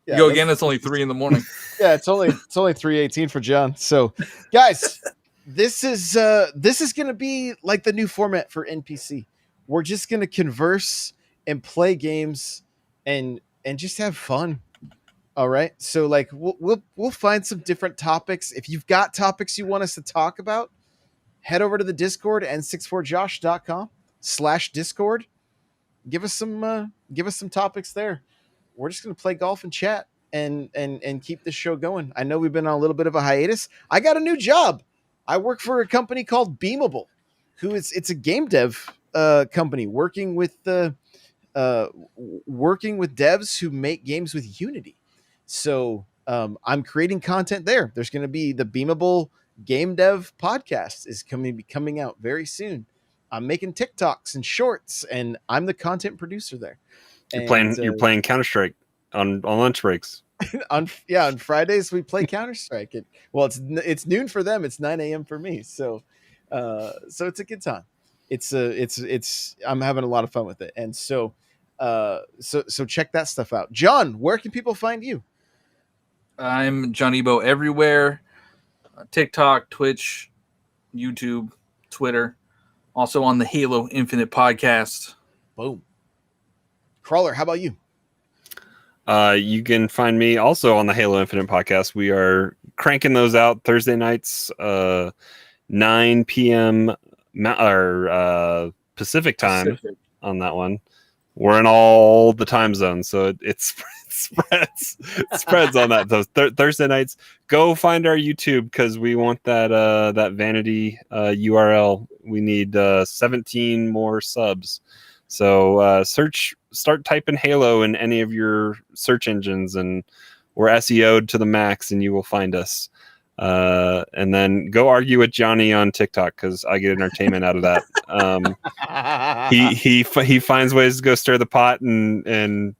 You go that's- again. It's only 3 in the morning. Yeah, it's only 3:18 for John. So, guys, this is going to be like the new format for NPC. We're just going to converse and play games and just have fun. All right. So like we'll find some different topics. If you've got topics you want us to talk about, head over to the Discord n64josh.com/discord. Give us some topics there. We're just going to play golf and chat and keep this show going. I know we've been on a little bit of a hiatus. I got a new job. I work for a company called Beamable, it's a game dev company working with devs who make games with Unity. So I'm creating content there. There's going to be the Beamable Game Dev podcast is coming out very soon. I'm making TikToks and shorts, and I'm the content producer there. You're And, playing Counter-Strike on lunch breaks. on Fridays we play Counter-Strike. It's noon for them. It's 9 a.m. for me. So it's a good time. it's I'm having a lot of fun with it, and so check that stuff out. John, where can people find you? I'm John Ebo everywhere. TikTok, Twitch, YouTube, Twitter. Also on the Halo Infinite podcast. Boom. Crawler, how about you? You can find me also on the Halo Infinite podcast. We are cranking those out Thursday nights, 9 p.m. Pacific time on that one. We're in all the time zones, so it spreads on that. Those Thursday nights. Go find our YouTube because we want that vanity URL. We need 17 more subs. So start typing Halo in any of your search engines, and we're SEO'd to the max, and you will find us. And then go argue with Johnny on TikTok because I get entertainment out of that. He finds ways to go stir the pot and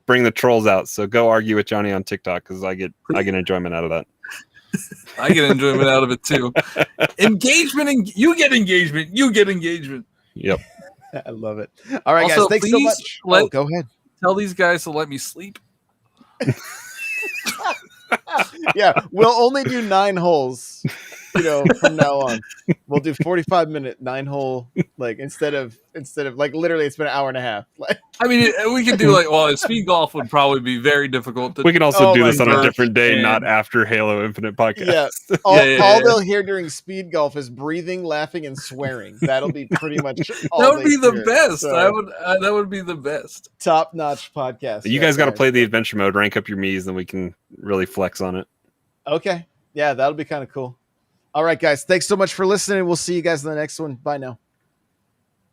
bring the trolls out. So go argue with Johnny on TikTok because I get enjoyment out of that. I get enjoyment out of it too. Engagement, and you get engagement. You get engagement. Yep. I love it. All right, Also, guys. Thanks so much. Go ahead. Tell these guys to let me sleep. Yeah, we'll only do 9 holes, from now on. We'll do 45-minute 9-hole, like instead of like literally it's been an hour and a half. Like, I mean, we could do speed golf would probably be very difficult. We can also do this on a God. different day, not after Halo Infinite podcast. Yeah. All they'll hear during speed golf is breathing, laughing, and swearing. That'll be pretty much all that would be the hear. best. So, that would be the best. Top-notch podcast. You guys got to play the adventure mode, rank up your Miis, then we can really flex on it. Okay. Yeah, that'll be kind of cool. All right, guys. Thanks so much for listening. We'll see you guys in the next one. Bye now.